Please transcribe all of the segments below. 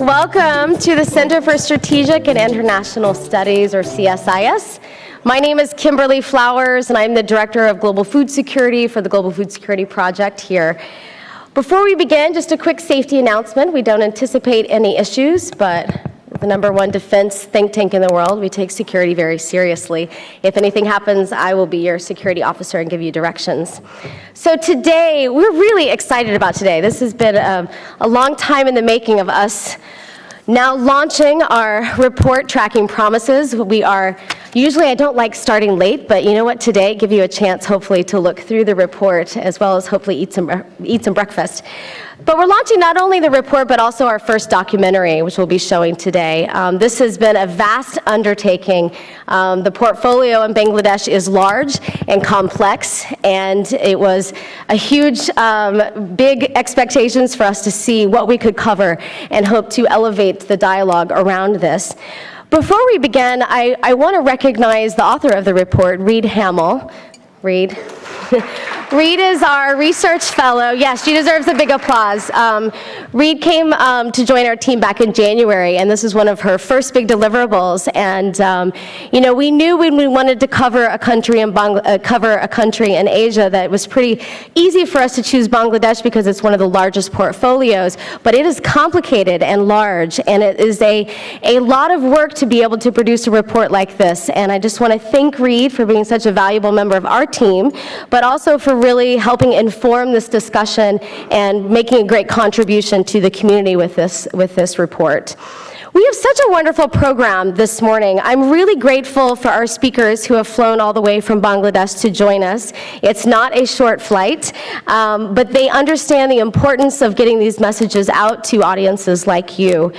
Welcome to the Center for Strategic and International Studies, or CSIS. My name is Kimberly Flowers, and I'm the Director of Global Food Security for the Global Food Security Project here. Before we begin, just a quick safety announcement. We don't anticipate any issues, but the #1 defense think tank in the world, we take security very seriously. If anything happens, I will be your security officer and give you directions. So today, we're really excited about today. This has been a long time in the making of us now launching our report tracking promises. Usually I don't like starting late, but you know what, today, give you a chance hopefully to look through the report as well as hopefully eat some breakfast. But we're launching not only the report, but also our first documentary, which we'll be showing today. This has been a vast undertaking. The portfolio in Bangladesh is large and complex, and it was a huge, big expectations for us to see what we could cover and hope to elevate the dialogue around this. Before we begin, I want to recognize the author of the report, Reed Hamill. Reed. Reed is our research fellow. Yes, she deserves a big applause. Reed came to join our team back in January, and this is one of her first big deliverables. And we knew when we wanted to cover a country in Asia that it was pretty easy for us to choose Bangladesh because it's one of the largest portfolios. But it is complicated and large, and it is a lot of work to be able to produce a report like this. And I just want to thank Reed for being such a valuable member of our team, but also for really helping inform this discussion and making a great contribution to the community with this report. We have such a wonderful program this morning. I'm really grateful for our speakers who have flown all the way from Bangladesh to join us. It's not a short flight, but they understand the importance of getting these messages out to audiences like you.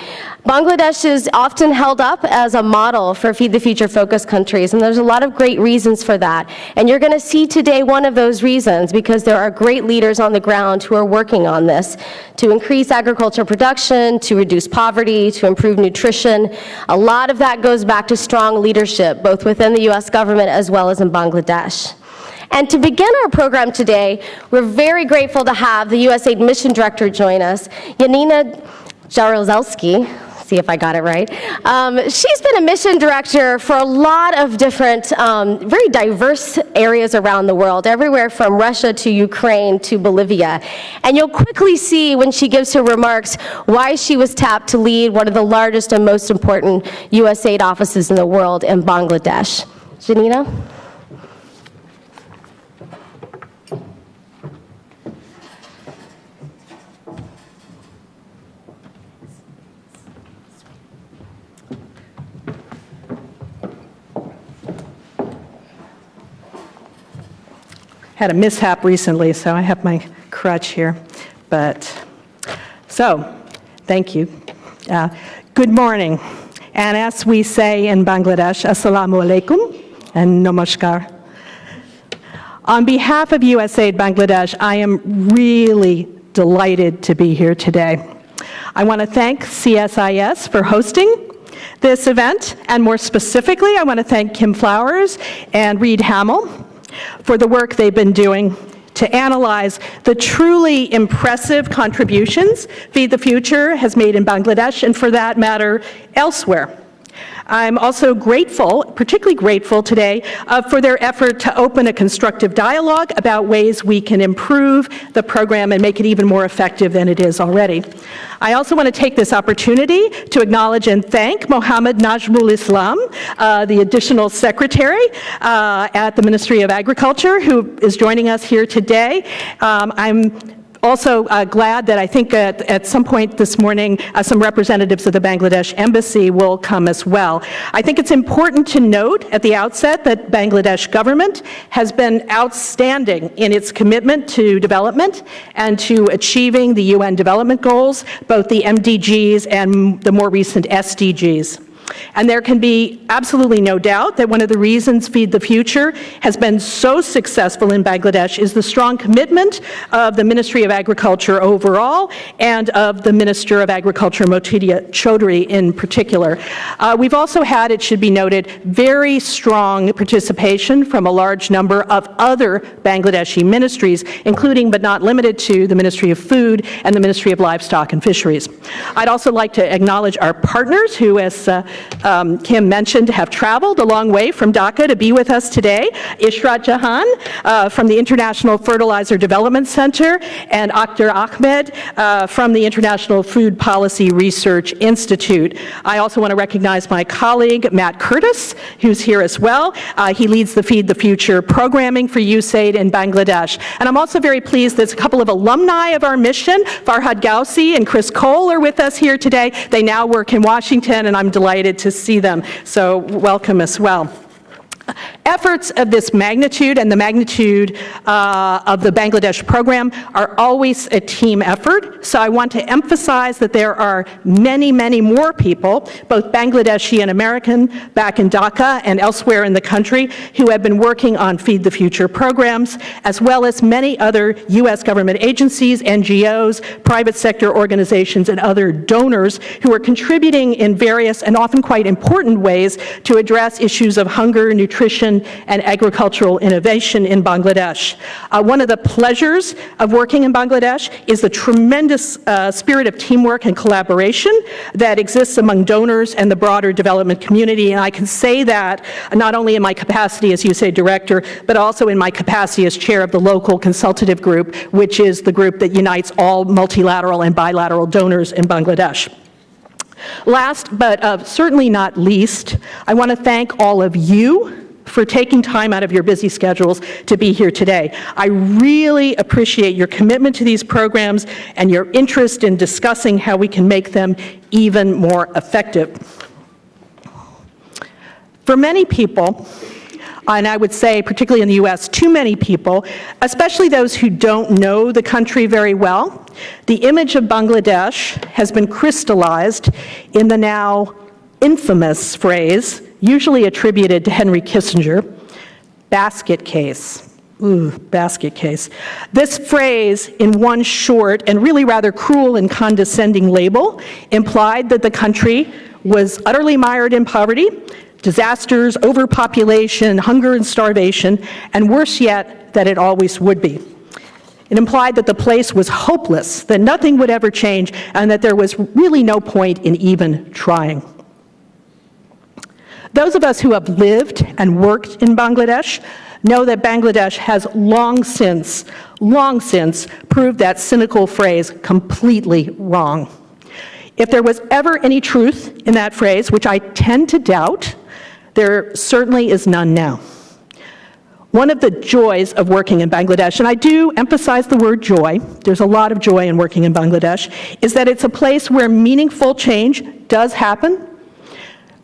Bangladesh is often held up as a model for Feed the Future focus countries, and there's a lot of great reasons for that. And you're going to see today one of those reasons, because there are great leaders on the ground who are working on this to increase agricultural production, to reduce poverty, to improve nutrition. A lot of that goes back to strong leadership, both within the U.S. government as well as in Bangladesh. And to begin our program today, we're very grateful to have the USAID Mission Director join us, Janina Jarozelski. See if I got it right. She's been a mission director for a lot of different, very diverse areas around the world, everywhere from Russia to Ukraine to Bolivia. And you'll quickly see when she gives her remarks why she was tapped to lead one of the largest and most important USAID offices in the world in Bangladesh. Janina? Had a mishap recently, so I have my crutch here. Thank you. Good morning. And as we say in Bangladesh, Assalamu alaikum and namaskar. On behalf of USAID Bangladesh, I am really delighted to be here today. I want to thank CSIS for hosting this event, and more specifically, I want to thank Kim Flowers and Reed Hamill for the work they've been doing to analyze the truly impressive contributions Feed the Future has made in Bangladesh, and for that matter, elsewhere. I'm also grateful, particularly grateful today, for their effort to open a constructive dialogue about ways we can improve the program and make it even more effective than it is already. I also want to take this opportunity to acknowledge and thank Mohammed Najmul Islam, the additional secretary at the Ministry of Agriculture, who is joining us here today. I'm also glad that I think at some point this morning, some representatives of the Bangladesh Embassy will come as well. I think it's important to note at the outset that Bangladesh government has been outstanding in its commitment to development and to achieving the UN development goals, both the MDGs and the more recent SDGs. And there can be absolutely no doubt that one of the reasons Feed the Future has been so successful in Bangladesh is the strong commitment of the Ministry of Agriculture overall and of the Minister of Agriculture, Motidia Chaudhry, in particular. We've also had, it should be noted, very strong participation from a large number of other Bangladeshi ministries, including but not limited to the Ministry of Food and the Ministry of Livestock and Fisheries. I'd also like to acknowledge our partners who, as Kim mentioned, have traveled a long way from Dhaka to be with us today. Ishrat Jahan from the International Fertilizer Development Center and Akhtar Ahmed from the International Food Policy Research Institute. I also want to recognize my colleague, Matt Curtis, who's here as well. He leads the Feed the Future programming for USAID in Bangladesh. And I'm also very pleased there's a couple of alumni of our mission. Farhad Gausi and Chris Cole are with us here today. They now work in Washington, and I'm delighted to see them. So welcome as well. Efforts of this magnitude and the magnitude of the Bangladesh program are always a team effort. So I want to emphasize that there are many, many more people, both Bangladeshi and American, back in Dhaka and elsewhere in the country, who have been working on Feed the Future programs, as well as many other U.S. government agencies, NGOs, private sector organizations, and other donors who are contributing in various and often quite important ways to address issues of hunger, nutrition, and agricultural innovation in Bangladesh. One of the pleasures of working in Bangladesh is the tremendous spirit of teamwork and collaboration that exists among donors and the broader development community, and I can say that not only in my capacity as USAID director, but also in my capacity as chair of the local consultative group, which is the group that unites all multilateral and bilateral donors in Bangladesh. Last, but certainly not least, I want to thank all of you for taking time out of your busy schedules to be here today. I really appreciate your commitment to these programs and your interest in discussing how we can make them even more effective. For many people, and I would say particularly in the U.S., too many people, especially those who don't know the country very well, the image of Bangladesh has been crystallized in the now infamous phrase, usually attributed to Henry Kissinger, basket case. Ooh, basket case. This phrase, in one short and really rather cruel and condescending label, implied that the country was utterly mired in poverty, disasters, overpopulation, hunger and starvation, and worse yet, that it always would be. It implied that the place was hopeless, that nothing would ever change, and that there was really no point in even trying. Those of us who have lived and worked in Bangladesh know that Bangladesh has long since proved that cynical phrase completely wrong. If there was ever any truth in that phrase, which I tend to doubt, there certainly is none now. One of the joys of working in Bangladesh, and I do emphasize the word joy, there's a lot of joy in working in Bangladesh, is that it's a place where meaningful change does happen,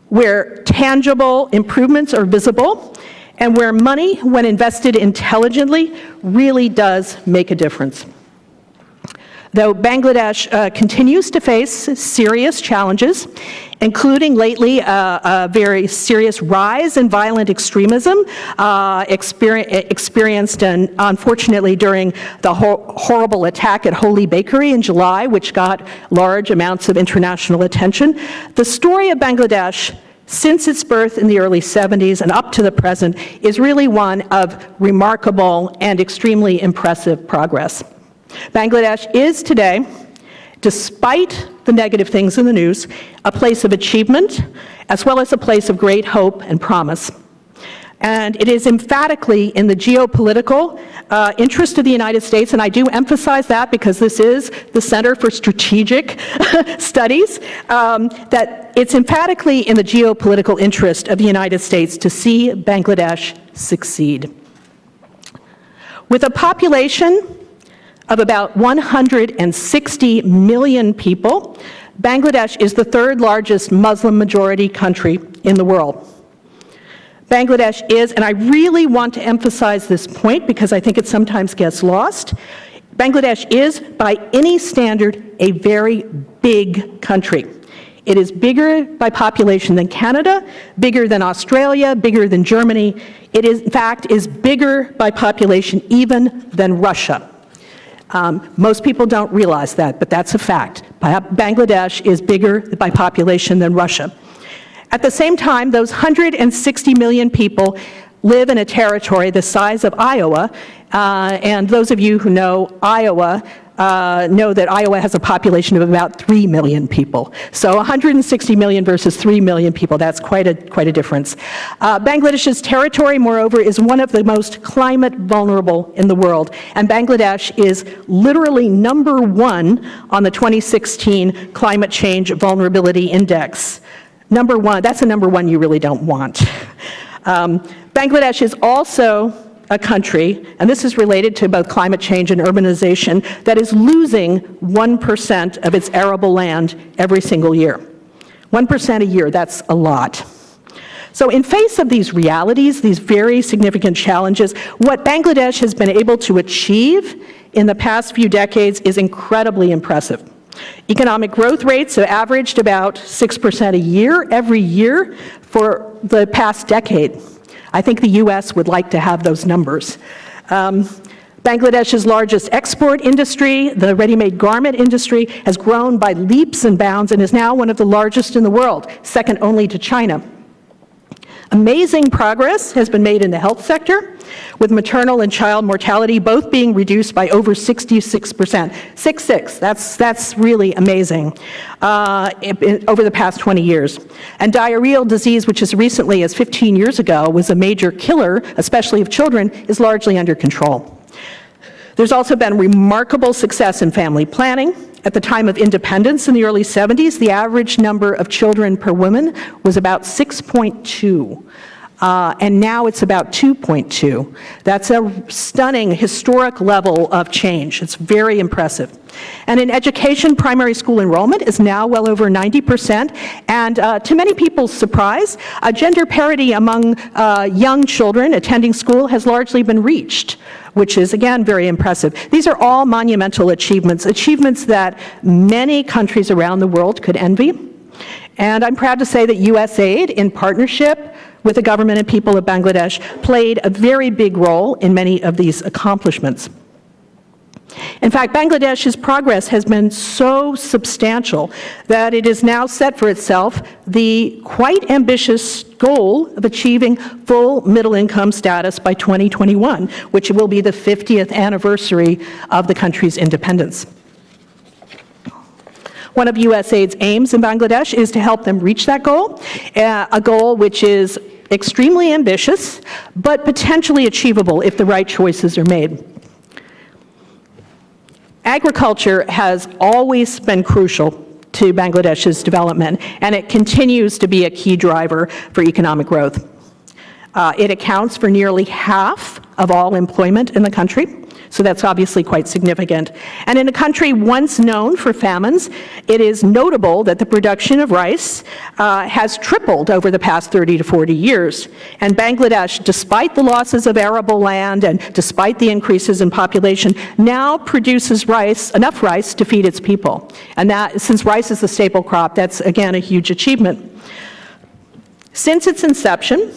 where tangible improvements are visible, and where money, when invested intelligently, really does make a difference. Though Bangladesh continues to face serious challenges, including lately a very serious rise in violent extremism experienced, and unfortunately, during the horrible attack at Holy Bakery in July, which got large amounts of international attention. The story of Bangladesh since its birth in the early 70s and up to the present is really one of remarkable and extremely impressive progress. Bangladesh is today, despite the negative things in the news, a place of achievement, as well as a place of great hope and promise. And it is emphatically in the geopolitical interest of the United States, and I do emphasize that because this is the Center for Strategic Studies, that it's emphatically in the geopolitical interest of the United States to see Bangladesh succeed. With a population of about 160 million people, Bangladesh is the third largest Muslim-majority country in the world. Bangladesh is, and I really want to emphasize this point because I think it sometimes gets lost, Bangladesh is, by any standard, a very big country. It is bigger by population than Canada, bigger than Australia, bigger than Germany. It is, in fact, is bigger by population even than Russia. Most people don't realize that, but that's a fact. Bangladesh is bigger by population than Russia. At the same time, those 160 million people live in a territory the size of Iowa, and those of you who know Iowa know that Iowa has a population of about 3 million people. So 160 million versus 3 million people, that's quite a difference. Bangladesh's territory, moreover, is one of the most climate vulnerable in the world, and Bangladesh is literally number 1 on the 2016 Climate Change Vulnerability Index. Number 1, that's a number 1 you really don't want. Bangladesh is also a country, and this is related to both climate change and urbanization, that is losing 1% of its arable land every single year. 1% a year, that's a lot. So in face of these realities, these very significant challenges, what Bangladesh has been able to achieve in the past few decades is incredibly impressive. Economic growth rates have averaged about 6% a year, every year, for the past decade. I think the U.S. would like to have those numbers. Bangladesh's largest export industry, the ready-made garment industry, has grown by leaps and bounds and is now one of the largest in the world, second only to China. Amazing progress has been made in the health sector, with maternal and child mortality both being reduced by over 66%. 66, that's really amazing, over the past 20 years. And diarrheal disease, which as recently as 15 years ago was a major killer, especially of children, is largely under control. There's also been remarkable success in family planning. At the time of independence in the early 70s, the average number of children per woman was about 6.2. And now it's about 2.2. That's a stunning historic level of change. It's very impressive. And in education, primary school enrollment is now well over 90%, and to many people's surprise, gender parity among young children attending school has largely been reached, which is, again, very impressive. These are all monumental achievements, achievements that many countries around the world could envy. And I'm proud to say that USAID, in partnership with the government and people of Bangladesh, played a very big role in many of these accomplishments. In fact, Bangladesh's progress has been so substantial that it has now set for itself the quite ambitious goal of achieving full middle-income status by 2021, which will be the 50th anniversary of the country's independence. One of USAID's aims in Bangladesh is to help them reach that goal, a goal which is extremely ambitious, but potentially achievable if the right choices are made. Agriculture has always been crucial to Bangladesh's development, and it continues to be a key driver for economic growth. It accounts for nearly half of all employment in the country, so that's obviously quite significant. And in a country once known for famines, it is notable that the production of rice has tripled over the past 30 to 40 years. And Bangladesh, despite the losses of arable land and despite the increases in population, now produces rice, enough rice to feed its people. And that, since rice is the staple crop, that's again a huge achievement. Since its inception,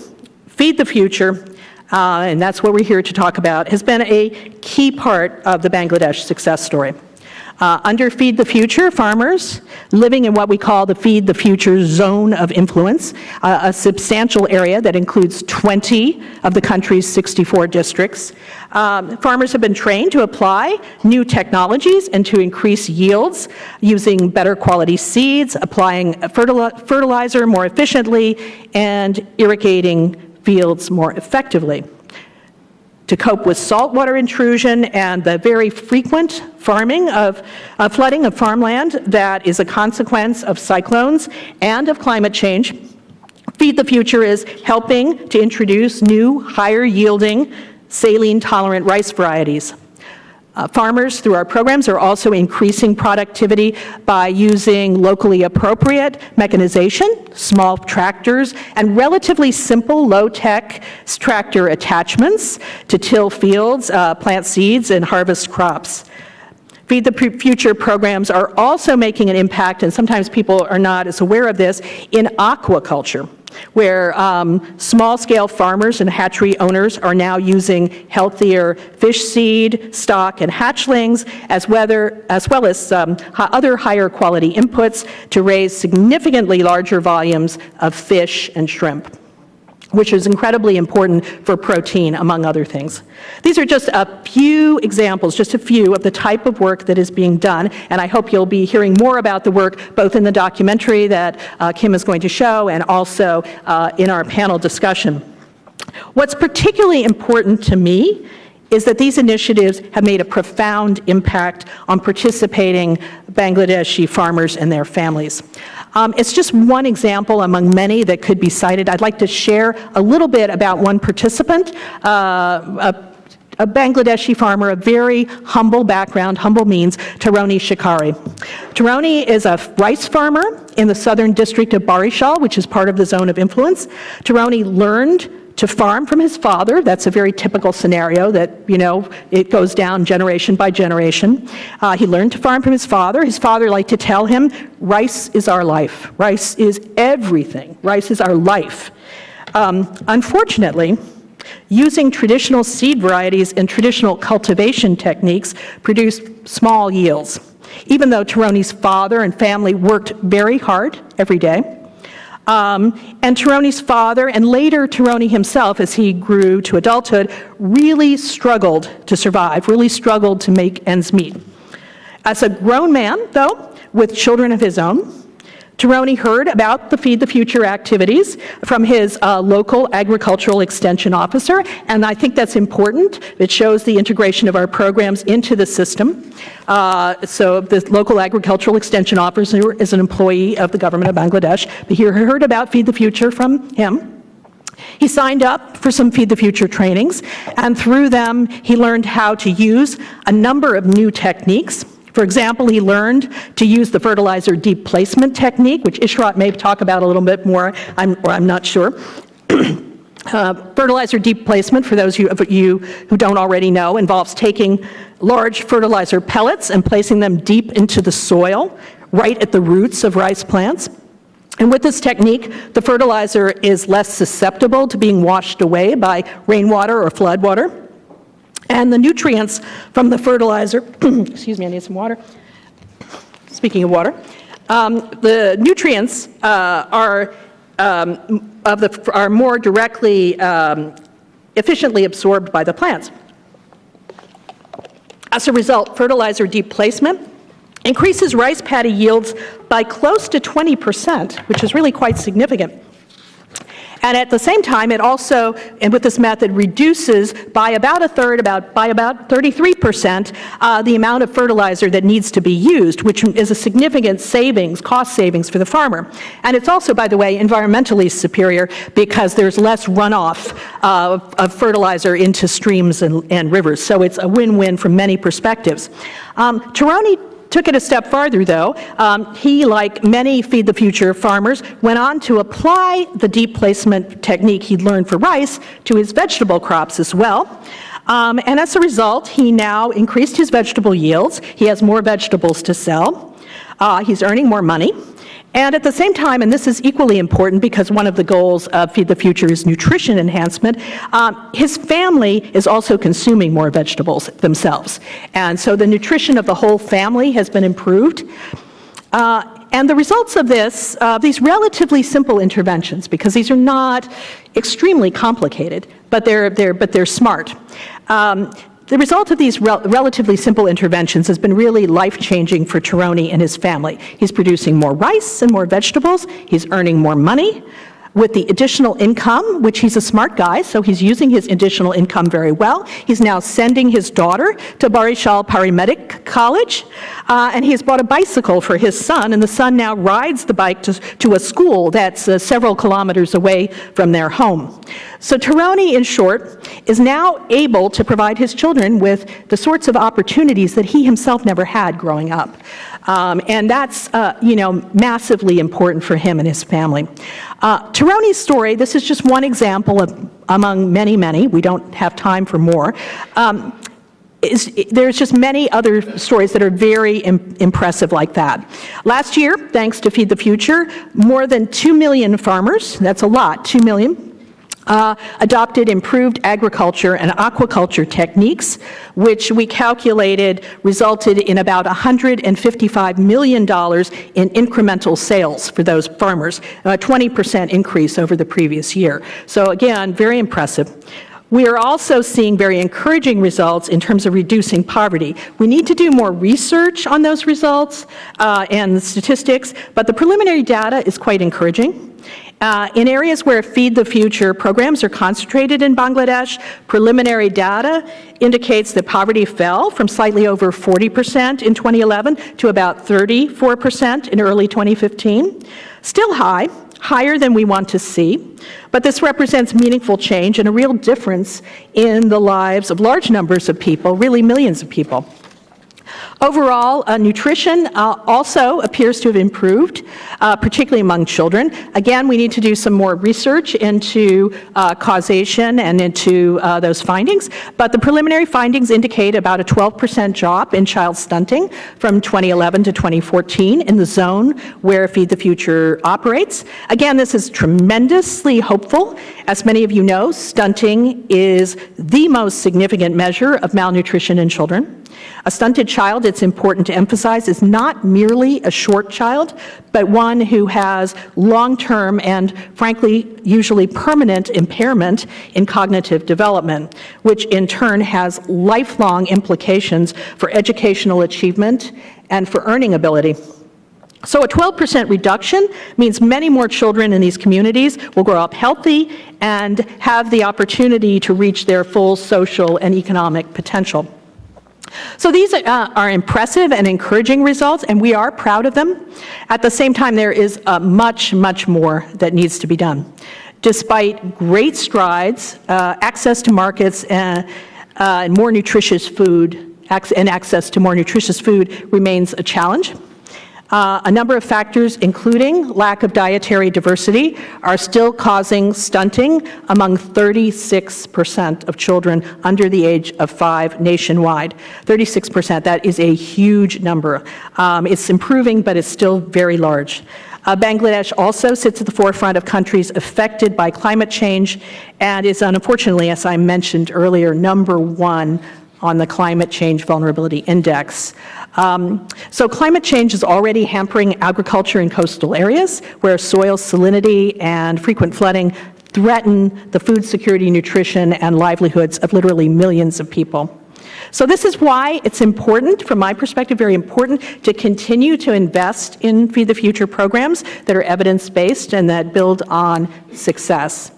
Feed the Future, and that's what we're here to talk about, has been a key part of the Bangladesh success story. Under Feed the Future, farmers living in what we call the Feed the Future zone of influence, a substantial area that includes 20 of the country's 64 districts. Farmers have been trained to apply new technologies and to increase yields using better quality seeds, applying fertilizer more efficiently, and irrigating fields more effectively. To cope with saltwater intrusion and the very frequent flooding of farmland that is a consequence of cyclones and of climate change, Feed the Future is helping to introduce new, higher-yielding, saline-tolerant rice varieties. Farmers, through our programs, are also increasing productivity by using locally appropriate mechanization, small tractors, and relatively simple, low-tech tractor attachments to till fields, plant seeds, and harvest crops. Feed the Future programs are also making an impact, and sometimes people are not as aware of this, in aquaculture, where small-scale farmers and hatchery owners are now using healthier fish seed, stock, and hatchlings, as well as other higher quality inputs to raise significantly larger volumes of fish and shrimp, which is incredibly important for protein, among other things. These are just a few examples, just a few of the type of work that is being done, and I hope you'll be hearing more about the work both in the documentary that Kim is going to show and also in our panel discussion. What's particularly important to me is that these initiatives have made a profound impact on participating Bangladeshi farmers and their families. It's just one example among many that could be cited. I'd like to share a little bit about one participant, a Bangladeshi farmer, a very humble background, humble means, Taroni Shikari. Taroni is a rice farmer in the southern district of Barisal, which is part of the zone of influence. Taroni learned to farm from his father. That's a very typical scenario that, it goes down generation by generation. He learned to farm from his father. His father liked to tell him, rice is our life. Rice is everything. Rice is our life. Unfortunately, using traditional seed varieties and traditional cultivation techniques produced small yields, even though Taroni's father and family worked very hard every day. And Taroni's father, and later Taroni himself, as he grew to adulthood, really struggled to survive, really struggled to make ends meet. As a grown man, though, with children of his own, Taroni heard about the Feed the Future activities from his local agricultural extension officer, and I think that's important. It shows the integration of our programs into the system. So the local agricultural extension officer is an employee of the government of Bangladesh, but he heard about Feed the Future from him. He signed up for some Feed the Future trainings, and through them, he learned how to use a number of new techniques. For example, he learned to use the fertilizer deep placement technique, which Ishrat may talk about a little bit more, I'm not sure. Fertilizer deep placement, for those of you who don't already know, involves taking large fertilizer pellets and placing them deep into the soil, right at the roots of rice plants. And with this technique, the fertilizer is less susceptible to being washed away by rainwater or floodwater. And the nutrients from the fertilizer, excuse me, I need some water. Speaking of water, the nutrients are more directly, efficiently absorbed by the plants. As a result, fertilizer deep placement increases rice paddy yields by close to 20%, which is really quite significant. And at the same time, it also, and with this method, reduces by about a third, by about 33%, the amount of fertilizer that needs to be used, which is a significant savings, cost savings for the farmer. And it's also, by the way, environmentally superior because there's less runoff of fertilizer into streams and rivers. So it's a win-win from many perspectives. Taroni took it a step farther, though. He, like many Feed the Future farmers, went on to apply the deep placement technique he'd learned for rice to his vegetable crops as well. And as a result, he now increased his vegetable yields. He has more vegetables to sell. He's earning more money. And at the same time, and this is equally important because one of the goals of Feed the Future is nutrition enhancement, his family is also consuming more vegetables themselves. And so the nutrition of the whole family has been improved. And the results of this, these relatively simple interventions, because these are not extremely complicated, but they're smart. The result of these relatively simple interventions has been really life-changing for Taroni and his family. He's producing more rice and more vegetables. He's earning more money. With the additional income, which he's a smart guy, so he's using his additional income very well. He's now sending his daughter to Barisal Paramedic College, and he has bought a bicycle for his son, and the son now rides the bike to a school that's several kilometers away from their home. So Taroni, in short, is now able to provide his children with the sorts of opportunities that he himself never had growing up. And that's, massively important for him and his family. Taroni's story, this is just one example of among many, many, we don't have time for more, there's just many other stories that are very impressive like that. Last year, thanks to Feed the Future, more than 2 million farmers, that's a lot, 2 million, adopted improved agriculture and aquaculture techniques, which we calculated resulted in about $155 million in incremental sales for those farmers, a 20% increase over the previous year. So again, very impressive. We are also seeing very encouraging results in terms of reducing poverty. We need to do more research on those results and the statistics, but the preliminary data is quite encouraging. In areas where Feed the Future programs are concentrated in Bangladesh, preliminary data indicates that poverty fell from slightly over 40% in 2011 to about 34% in early 2015. Still high, higher than we want to see, but this represents meaningful change and a real difference in the lives of large numbers of people, really millions of people. Overall, nutrition also appears to have improved, particularly among children. Again, we need to do some more research into causation and into those findings, but the preliminary findings indicate about a 12% drop in child stunting from 2011 to 2014 in the zone where Feed the Future operates. Again, this is tremendously hopeful. As many of you know, stunting is the most significant measure of malnutrition in children. A stunted child, it's important to emphasize, is not merely a short child, but one who has long-term and, frankly, usually permanent impairment in cognitive development, which in turn has lifelong implications for educational achievement and for earning ability. So a 12% reduction means many more children in these communities will grow up healthy and have the opportunity to reach their full social and economic potential. So these are impressive and encouraging results, and we are proud of them. At the same time, there is much, much more that needs to be done. Despite great strides, access to markets and more nutritious food, and access to more nutritious food remains a challenge. A number of factors, including lack of dietary diversity, are still causing stunting among 36% of children under the age of 5 nationwide. 36%, that is a huge number. It's improving, but it's still very large. Bangladesh also sits at the forefront of countries affected by climate change and is, unfortunately, as I mentioned earlier, #1 on the Climate Change Vulnerability Index. So climate change is already hampering agriculture in coastal areas where soil salinity and frequent flooding threaten the food security, nutrition, and livelihoods of literally millions of people. So this is why it's important, from my perspective, very important to continue to invest in Feed the Future programs that are evidence-based and that build on success.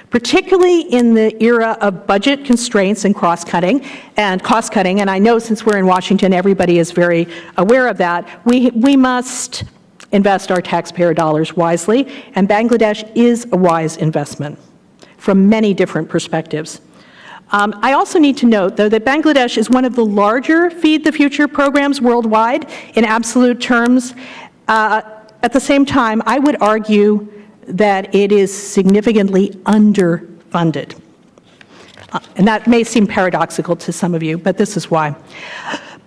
Particularly in the era of budget constraints and cost-cutting, and I know since we're in Washington, everybody is very aware of that, we must invest our taxpayer dollars wisely, and Bangladesh is a wise investment from many different perspectives. I also need to note, though, that Bangladesh is one of the larger Feed the Future programs worldwide in absolute terms. At the same time, I would argue that it is significantly underfunded. And that may seem paradoxical to some of you, but this is why.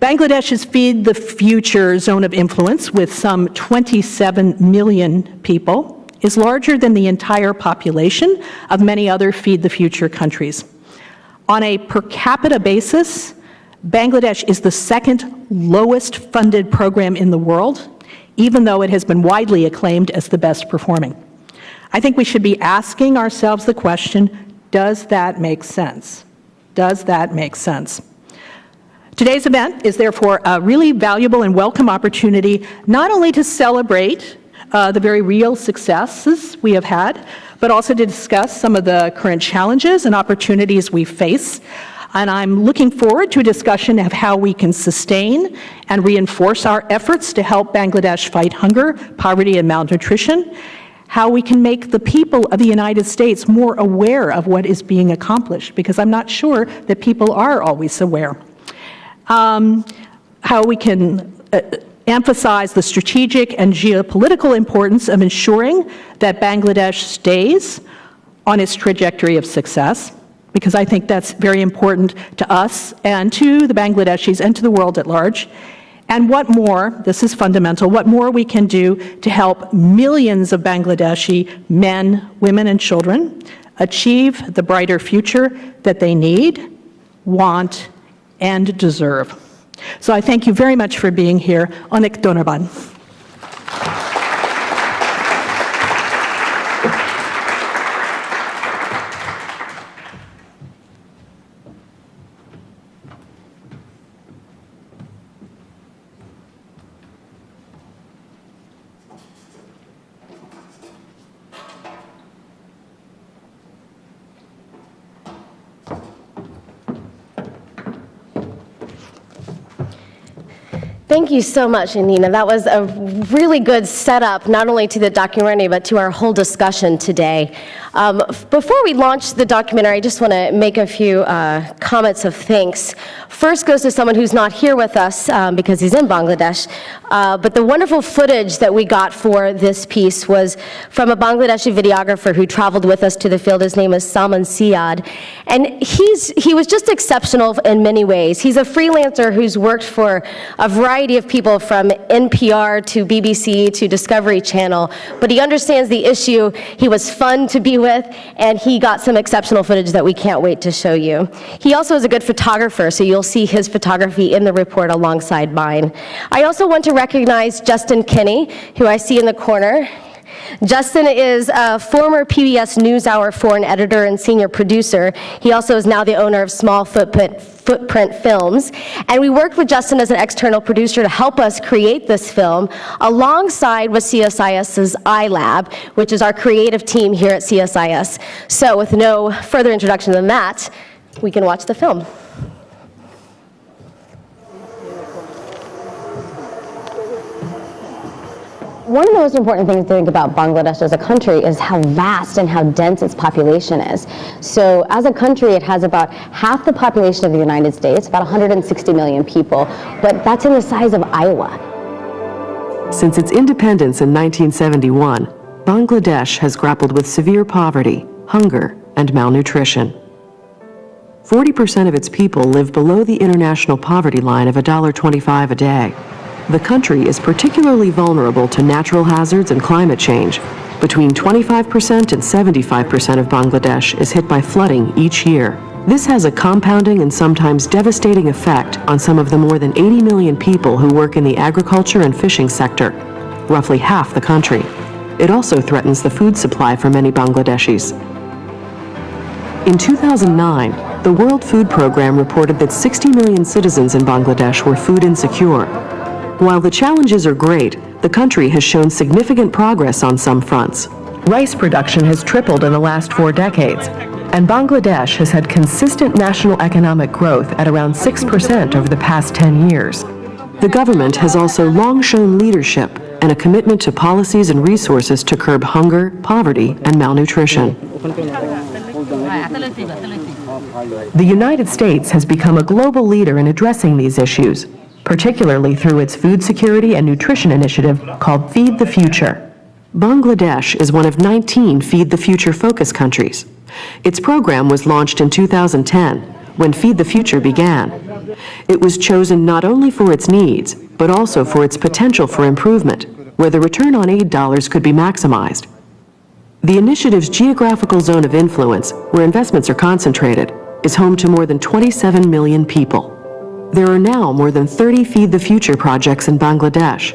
Bangladesh's Feed the Future zone of influence, with some 27 million people, is larger than the entire population of many other Feed the Future countries. On a per capita basis, Bangladesh is the second lowest funded program in the world, even though it has been widely acclaimed as the best performing. I think we should be asking ourselves the question, does that make sense? Does that make sense? Today's event is therefore a really valuable and welcome opportunity not only to celebrate the very real successes we have had, but also to discuss some of the current challenges and opportunities we face. And I'm looking forward to a discussion of how we can sustain and reinforce our efforts to help Bangladesh fight hunger, poverty, and malnutrition, how we can make the people of the United States more aware of what is being accomplished, because I'm not sure that people are always aware. How we can emphasize the strategic and geopolitical importance of ensuring that Bangladesh stays on its trajectory of success. because I think that's very important to us and to the Bangladeshis and to the world at large. And what more, this is fundamental, what more we can do to help millions of Bangladeshi men, women, and children achieve the brighter future that they need, want, and deserve. So I thank you very much for being here. Onek Donovan. Thank you so much, Anina. That was a really good setup, not only to the documentary, but to our whole discussion today. Before we launch the documentary, I just want to make a few comments of thanks. First goes to someone who's not here with us because he's in Bangladesh, but the wonderful footage that we got for this piece was from a Bangladeshi videographer who traveled with us to the field. His name is Salman Siad, and he was just exceptional in many ways. He's a freelancer who's worked for a variety of people from NPR to BBC to Discovery Channel, but he understands the issue. He was fun to be with, and he got some exceptional footage that we can't wait to show you. He also is a good photographer, so you'll see his photography in the report alongside mine. I also want to recognize Justin Kinney, who I see in the corner. Justin is a former PBS NewsHour foreign editor and senior producer. He also is now the owner of Small Footprint Films. And we worked with Justin as an external producer to help us create this film alongside with CSIS's iLab, which is our creative team here at CSIS. So with no further introduction than that, we can watch the film. One of the most important things to think about Bangladesh as a country is how vast and how dense its population is. So as a country, it has about half the population of the United States, about 160 million people, but that's in the size of Iowa. Since its independence in 1971, Bangladesh has grappled with severe poverty, hunger, and malnutrition. 40% of its people live below the international poverty line of $1.25 a day. The country is particularly vulnerable to natural hazards and climate change. Between 25% and 75% of Bangladesh is hit by flooding each year. This has a compounding and sometimes devastating effect on some of the more than 80 million people who work in the agriculture and fishing sector, roughly half the country. It also threatens the food supply for many Bangladeshis. In 2009, the World Food Programme reported that 60 million citizens in Bangladesh were food insecure. While the challenges are great, the country has shown significant progress on some fronts. Rice production has tripled in the last 4 decades, and Bangladesh has had consistent national economic growth at around 6% over the past 10 years. The government has also long shown leadership and a commitment to policies and resources to curb hunger, poverty, and malnutrition. The United States has become a global leader in addressing these issues, particularly through its food security and nutrition initiative called Feed the Future. Bangladesh is one of 19 Feed the Future focus countries. Its program was launched in 2010, when Feed the Future began. It was chosen not only for its needs, but also for its potential for improvement, where the return on aid dollars could be maximized. The initiative's geographical zone of influence, where investments are concentrated, is home to more than 27 million people. There are now more than 30 Feed the Future projects in Bangladesh,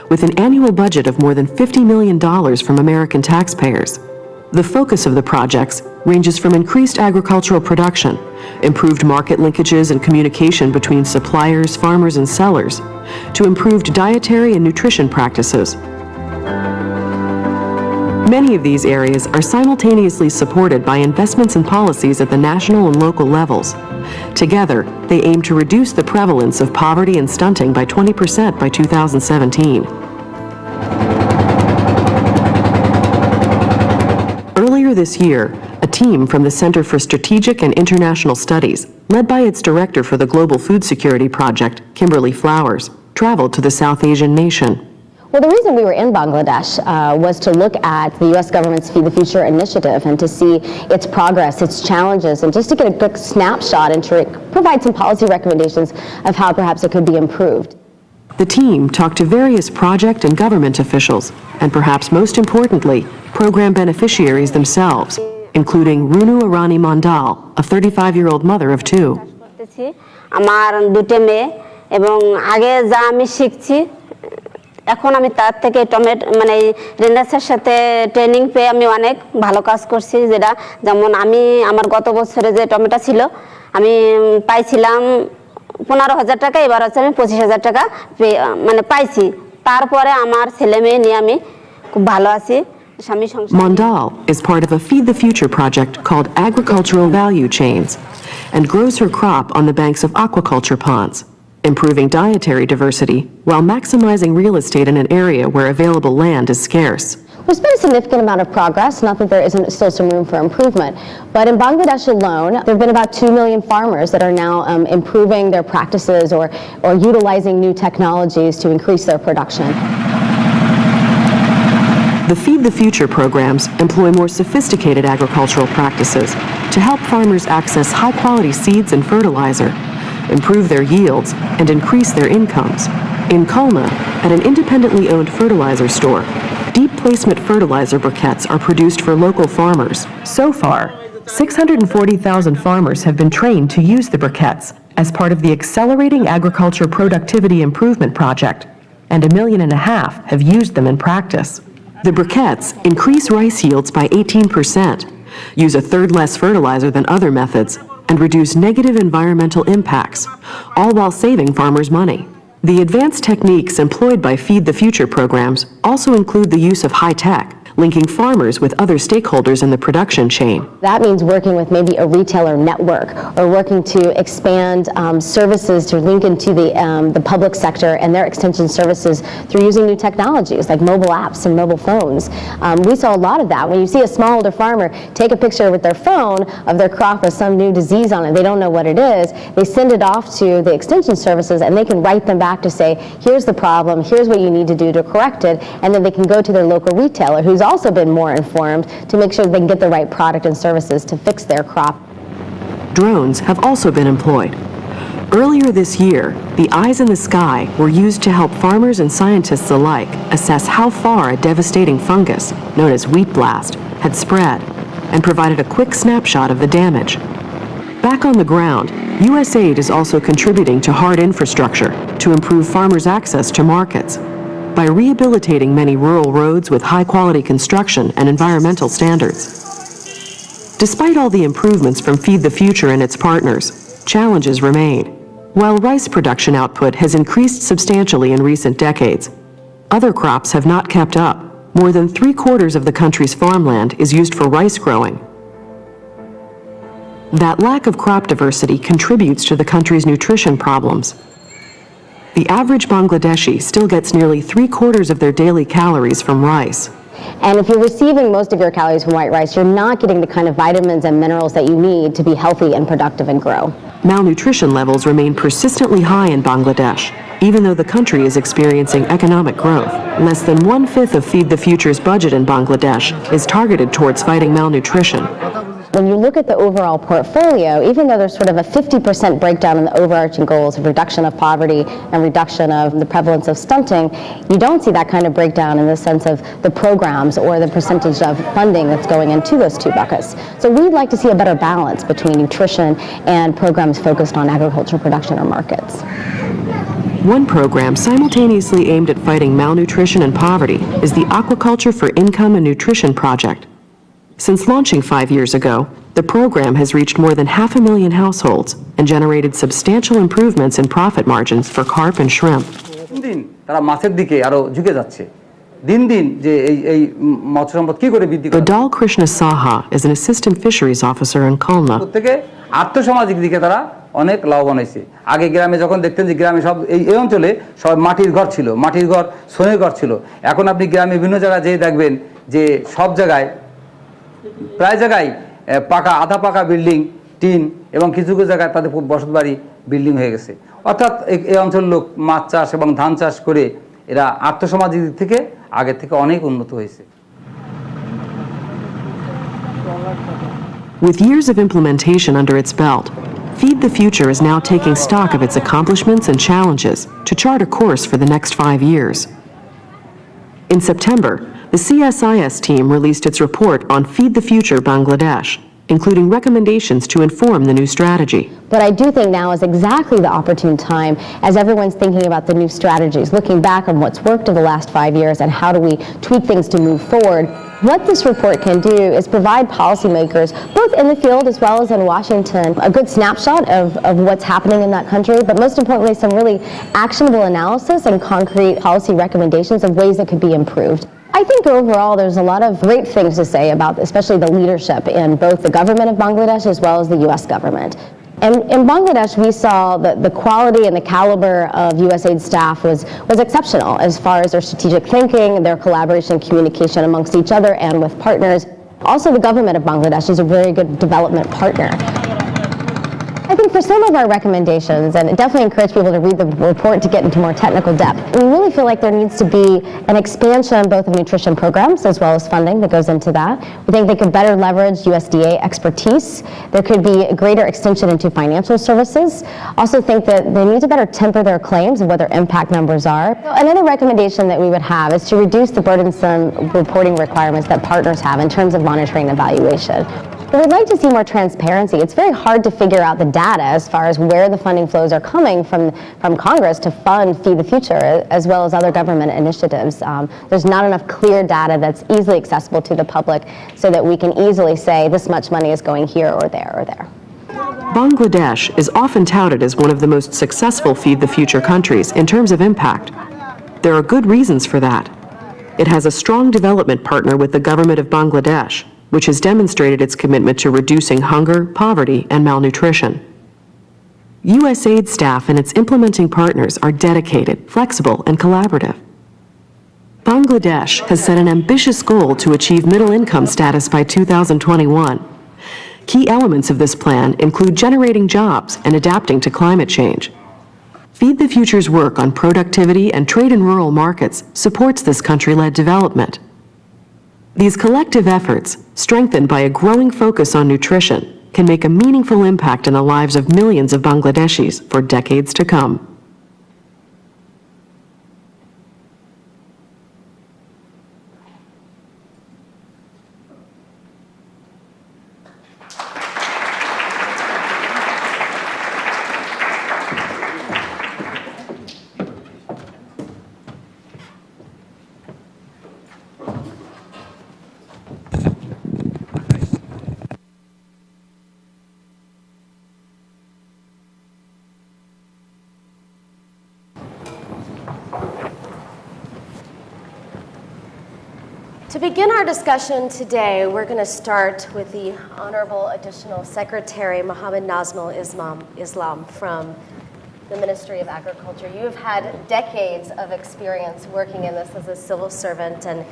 with an annual budget of more than $50 million from American taxpayers. The focus of the projects ranges from increased agricultural production, improved market linkages and communication between suppliers, farmers, and sellers, to improved dietary and nutrition practices. Many of these areas are simultaneously supported by investments and policies at the national and local levels. Together, they aim to reduce the prevalence of poverty and stunting by 20% by 2017. Earlier this year, a team from the Center for Strategic and International Studies, led by its director for the Global Food Security Project, Kimberly Flowers, traveled to the South Asian nation. Well, the reason we were in Bangladesh was to look at the U.S. government's Feed the Future initiative and to see its progress, its challenges, and just to get a quick snapshot and to provide some policy recommendations of how perhaps it could be improved. The team talked to various project and government officials, and perhaps most importantly, program beneficiaries themselves, including Runu Arani Mandal, a 35-year-old mother of two. আমার দুটো মেয়ে এবং আগে যা আমি শিখছি এখন আমি তার থেকে মানে রেন্ডাসের সাথে ট্রেনিং পেয়ে আমি অনেক ভালো কাজ করছি যেটা যেমন আমি আমার গত বছরে যে টমেটো ছিল আমি পাইছিলাম 15,000 টাকা এবার হচ্ছে আমি 25,000 টাকা মানে পাইছি তারপরে আমার ছেলে মেয়ে নিয়ে আমি খুব ভালো আছি স্বামী সংসার Mandal is part of a Feed the Future project called Agricultural Value Chains and grows her crop on the banks of aquaculture ponds, improving dietary diversity while maximizing real estate in an area where available land is scarce. There's been a significant amount of progress, not that there isn't still some room for improvement, but in Bangladesh alone, there have been about 2 million farmers that are now improving their practices or utilizing new technologies to increase their production. The Feed the Future programs employ more sophisticated agricultural practices to help farmers access high-quality seeds and fertilizer, improve their yields, and increase their incomes. In Khulna, at an independently owned fertilizer store, deep placement fertilizer briquettes are produced for local farmers. So far, 640,000 farmers have been trained to use the briquettes as part of the Accelerating Agriculture Productivity Improvement Project, and 1.5 million have used them in practice. The briquettes increase rice yields by 18%, use a third less fertilizer than other methods, and reduce negative environmental impacts, all while saving farmers money. The advanced techniques employed by Feed the Future programs also include the use of high-tech, linking farmers with other stakeholders in the production chain. That means working with maybe a retailer network or working to expand services to link into the public sector and their extension services through using new technologies like mobile apps and mobile phones. We saw a lot of that. When you see a smallholder farmer take a picture with their phone of their crop with some new disease on it, they don't know what it is, they send it off to the extension services and they can write them back to say, here's the problem, here's what you need to do to correct it, and then they can go to their local retailer who's also been more informed to make sure they can get the right product and services to fix their crop. Drones have also been employed. Earlier this year, the eyes in the sky were used to help farmers and scientists alike assess how far a devastating fungus, known as wheat blast, had spread, and provided a quick snapshot of the damage. Back on the ground, USAID is also contributing to hard infrastructure to improve farmers' access to markets. By rehabilitating many rural roads with high-quality construction and environmental standards. Despite all the improvements from Feed the Future and its partners, challenges remain. While rice production output has increased substantially in recent decades, other crops have not kept up. More than 3/4 of the country's farmland is used for rice growing. That lack of crop diversity contributes to the country's nutrition problems. The average Bangladeshi still gets nearly 3/4 of their daily calories from rice. And if you're receiving most of your calories from white rice, you're not getting the kind of vitamins and minerals that you need to be healthy and productive and grow. Malnutrition levels remain persistently high in Bangladesh, even though the country is experiencing economic growth. Less than 1/5 of Feed the Future's budget in Bangladesh is targeted towards fighting malnutrition. When you look at the overall portfolio, even though there's sort of a 50% breakdown in the overarching goals of reduction of poverty and reduction of the prevalence of stunting, you don't see that kind of breakdown in the sense of the programs or the percentage of funding that's going into those two buckets. So we'd like to see a better balance between nutrition and programs focused on agricultural production or markets. One program simultaneously aimed at fighting malnutrition and poverty is the Aquaculture for Income and Nutrition project. Since launching 5 years ago, the program has reached more than 500,000 households and generated substantial improvements in profit margins for carp and shrimp. দিন তারা মাছের দিকে আরো ঝুঁকে যাচ্ছে দিন দিন যে এই মৎস্য সম্পদ কি করে বৃদ্ধি করা Badal Krishna Saha is an assistant fisheries officer in Khulna. থেকে আর্থসামাজিক দিকে তারা অনেক লাভবান হয়েছে আগে গ্রামে যখন দেখতেন যে গ্রামে সব এই অঞ্চলে সব মাটির ঘর ছিল মাটির ঘর সোনের ঘর ছিল এখন আপনি গ্রামে বিভিন্ন জায়গায় যেয়ে দেখবেন যে সব জায়গায় প্রায় জায়গায় পাকা আধা পাকা বিল্ডিং টিন এবং কিছু কিছু জায়গায় তাদের বসতবাড়ি বিল্ডিং হয়ে গেছে অর্থাৎ এই অঞ্চলের লোক মাছ চাষ এবং ধান চাষ করে এরা আর্থসামাজিক দিক থেকে আগের থেকে অনেক উন্নত হয়েছে। With years of implementation under its belt, Feed the Future is now taking stock of its accomplishments and challenges to chart a course for the next 5 years. In September, the CSIS team released its report on Feed the Future Bangladesh, including recommendations to inform the new strategy. But I do think now is exactly the opportune time as everyone's thinking about the new strategies, looking back on what's worked in the last 5 years and how do we tweak things to move forward. What this report can do is provide policymakers, both in the field as well as in Washington, a good snapshot of what's happening in that country, but most importantly, some really actionable analysis and concrete policy recommendations of ways that could be improved. I think overall there's a lot of great things to say about especially the leadership in both the government of Bangladesh as well as the U.S. government. And in Bangladesh, we saw that the quality and the caliber of USAID staff was exceptional as far as their strategic thinking, their collaboration and communication amongst each other and with partners. Also, the government of Bangladesh is a very good development partner. I think for some of our recommendations, and definitely encourage people to read the report to get into more technical depth, we really feel like there needs to be an expansion both of nutrition programs as well as funding that goes into that. We think they could better leverage USDA expertise. There could be a greater extension into financial services. Also think that they need to better temper their claims of what their impact numbers are. So another recommendation that we would have is to reduce the burdensome reporting requirements that partners have in terms of monitoring and evaluation. But we'd like to see more transparency. It's very hard to figure out the data as far as where the funding flows are coming from Congress to fund Feed the Future as well as other government initiatives. There's not enough clear data that's easily accessible to the public so that we can easily say this much money is going here or there or there. Bangladesh is often touted as one of the most successful Feed the Future countries in terms of impact. There are good reasons for that. It has a strong development partner with the government of Bangladesh, which has demonstrated its commitment to reducing hunger, poverty, and malnutrition. USAID staff and its implementing partners are dedicated, flexible, and collaborative. Bangladesh has set an ambitious goal to achieve middle income status by 2021. Key elements of this plan include generating jobs and adapting to climate change. Feed the Future's work on productivity and trade in rural markets supports this country-led development. These collective efforts, strengthened by a growing focus on nutrition, can make a meaningful impact in the lives of millions of Bangladeshis for decades to come. To begin our discussion today, we're going to start with the Honorable Additional Secretary Mohammed Nazmul Islam from the Ministry of Agriculture. You have had decades of experience working in this as a civil servant, and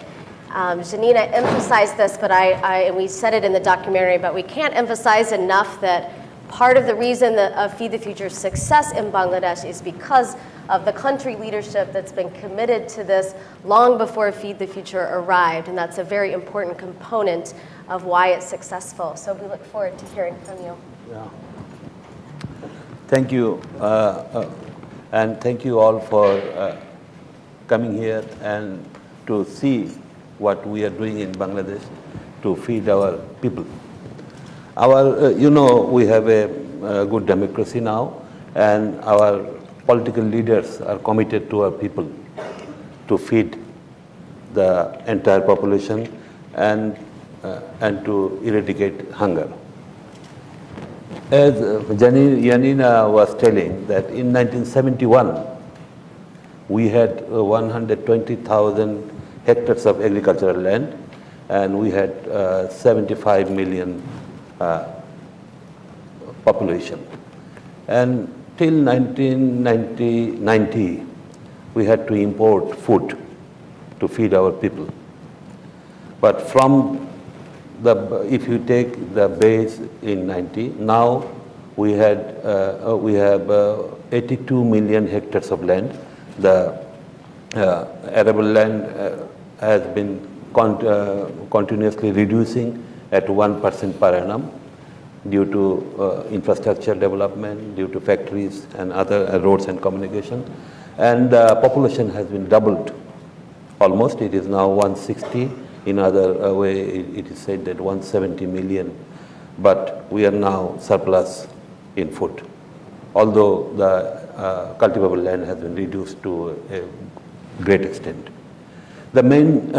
Janina emphasized this, but and we said it in the documentary, but we can't emphasize enough that part of the reason of Feed the Future's success in Bangladesh is because of the country leadership that's been committed to this long before Feed the Future arrived, and that's a very important component of why it's successful. So we look forward to hearing from you. Yeah. Thank you, and thank you all for coming here and to see what we are doing in Bangladesh to feed our people. We have a good democracy now, and our political leaders are committed to our people to feed the entire population and to eradicate hunger. As Janina was telling, that in 1971 we had 120,000 hectares of agricultural land, and we had 75 million population. And till 1990, we had to import food to feed our people. But from if you take the base in 90, now we have 82 million hectares of land. The arable land has been continuously reducing at 1% per annum due to infrastructure development, due to factories and other roads and communication. And the population has been doubled almost. It is now 160. In other way, it is said that 170 million. But we are now surplus in food, although the cultivable land has been reduced to a great extent. The main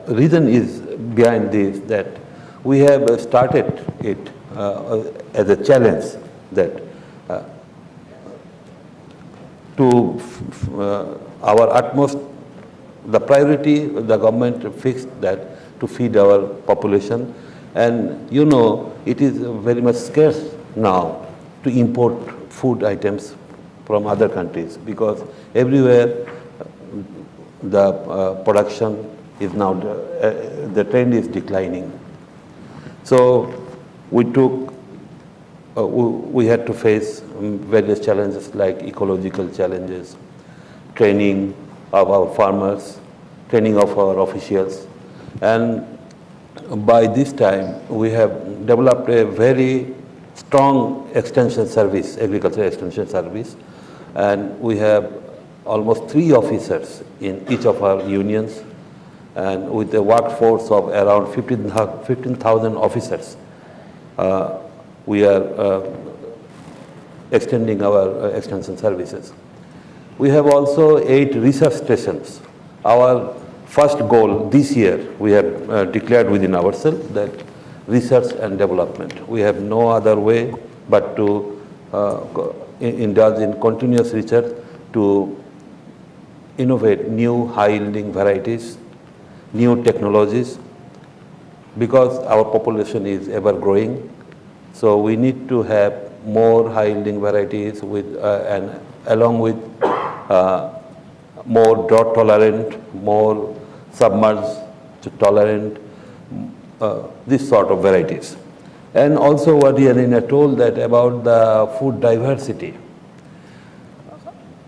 reason is behind this that we have started it as a challenge that to our utmost, the priority the government fixed that to feed our population. And you know, it is very much scarce now to import food items from other countries because everywhere the production is now, the trend is declining. So we had to face various challenges like ecological challenges, training of our farmers, training of our officials. And by this time, we have developed a very strong extension service, agriculture extension service. And we have almost 3 officers in each of our unions, and with a workforce of around 15,000 officers. We are extending our extension services. We have also 8 research stations. Our first goal this year, we have declared within ourselves that research and development. We have no other way but to indulge in continuous research to innovate new high-yielding varieties, new technologies, because our population is ever growing. So we need to have more high-yielding varieties with, and along with more drought tolerant, more submerged tolerant, this sort of varieties. And also what Yelena told that about the food diversity.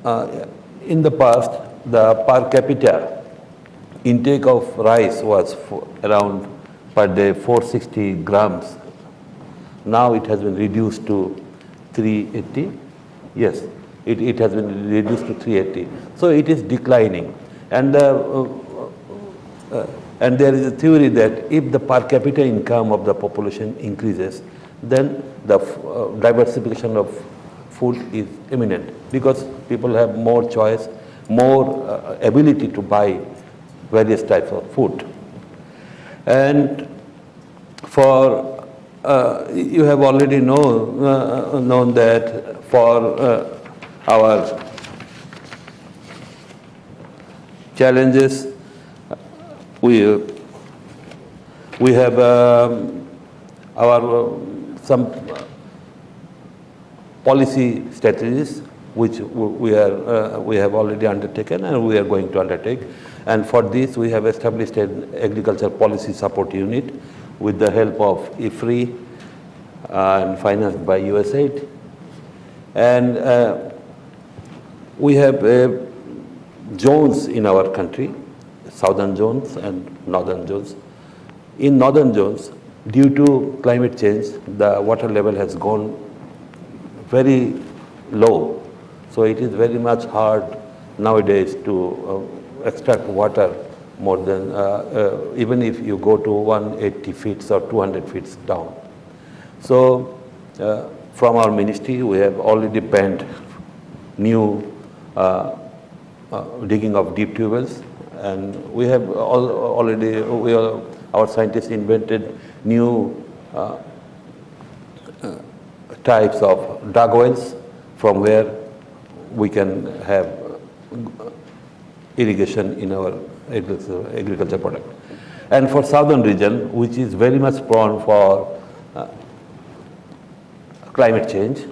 In the past, the per capita intake of rice was around per day 460 grams. Now it has been reduced to 380. Yes, it has been reduced to 380. So it is declining. And there is a theory that if the per capita income of the population increases, then the diversification of food is imminent because people have more choice, more ability to buy various types of food. And for you have already known that for our challenges, we have our some policy strategies which we have already undertaken and we are going to undertake. And for this, we have established an agriculture policy support unit with the help of IFRI and financed by USAID. And we have zones in our country, southern zones and northern zones. In northern zones, due to climate change, the water level has gone very low. So it is very much hard nowadays to extract water more than, even if you go to 180 feet or 200 feet down. So from our ministry, we have already banned new digging of deep tube wells, and we have already, our scientists invented new types of dug wells from where we can have irrigation in our agriculture product. And for southern region, which is very much prone for climate change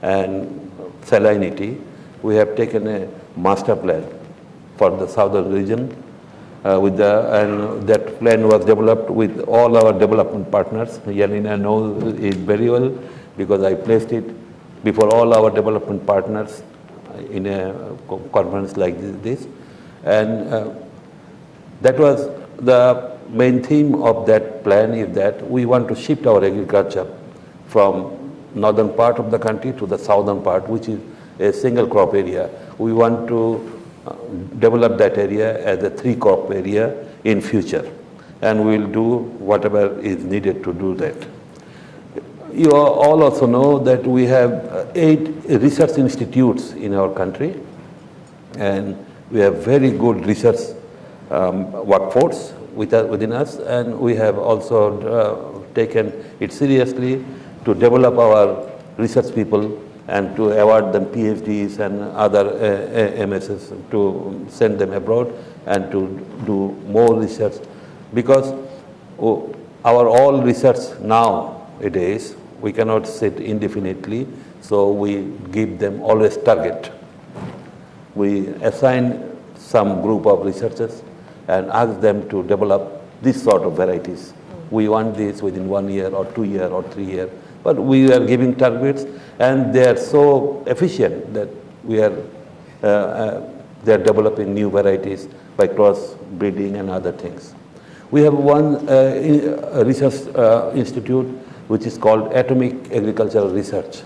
and salinity, we have taken a master plan for the southern region and that plan was developed with all our development partners. Yelena knows it very well because I placed it before all our development partners in a conference like this. And that was the main theme of that plan, is that we want to shift our agriculture from northern part of the country to the southern part, which is a single crop area. We want to develop that area as a 3-crop area in future, and we will do whatever is needed to do that. You all also know that we have 8 research institutes in our country, and we have very good research workforce within us, and we have also taken it seriously to develop our research people and to award them PhDs and other MSs, to send them abroad and to do more research, because our all research nowadays, we cannot sit indefinitely, so we give them always target. We assign some group of researchers and ask them to develop this sort of varieties. We want this within 1 year or 2 years or 3 years, but we are giving targets, and they are so efficient that we are they are developing new varieties by cross breeding and other things. We have one research institute which is called Atomic Agricultural Research,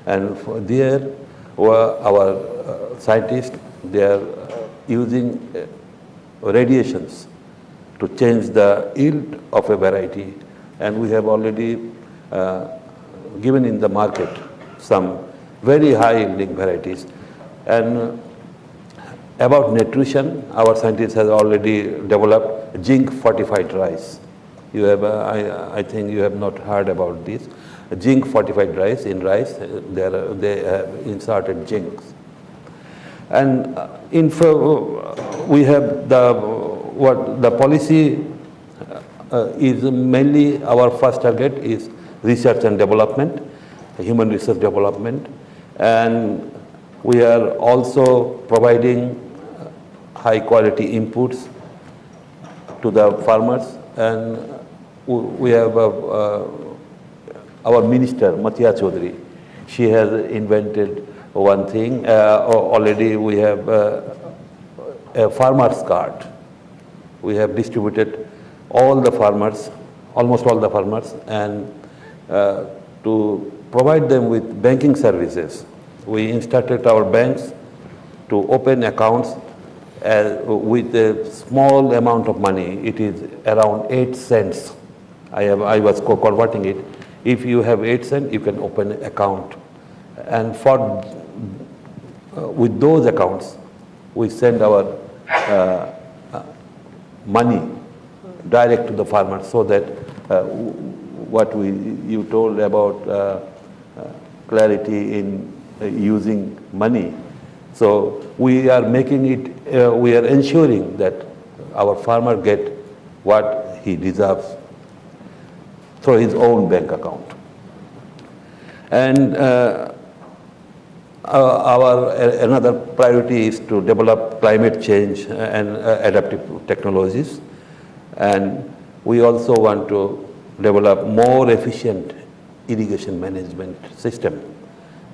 and there our scientists, they are using radiations to change the yield of a variety, and we have already given in the market some very high yielding varieties. And about nutrition, our scientists have already developed zinc fortified rice. You have, I think you have not heard about this. Zinc fortified rice, in rice, they have inserted zinc. And we have the policy is mainly, our first target is research and development, human research development, and we are also providing high quality inputs to the farmers. And we have our minister, Mathiya Chaudhary, she has invented one thing. Already we have a farmer's card. We have distributed all the farmers, almost all the farmers, and to provide them with banking services. We instructed our banks to open accounts with a small amount of money. It is around 8 cents. I was converting it. If you have 8 cents, you can open an account. And with those accounts, we send our money direct to the farmers, so that what you told about clarity in using money. So we are making it, we are ensuring that our farmer get what he deserves through his own bank account. And another priority is to develop climate change and adaptive technologies. And we also want to develop more efficient irrigation management system,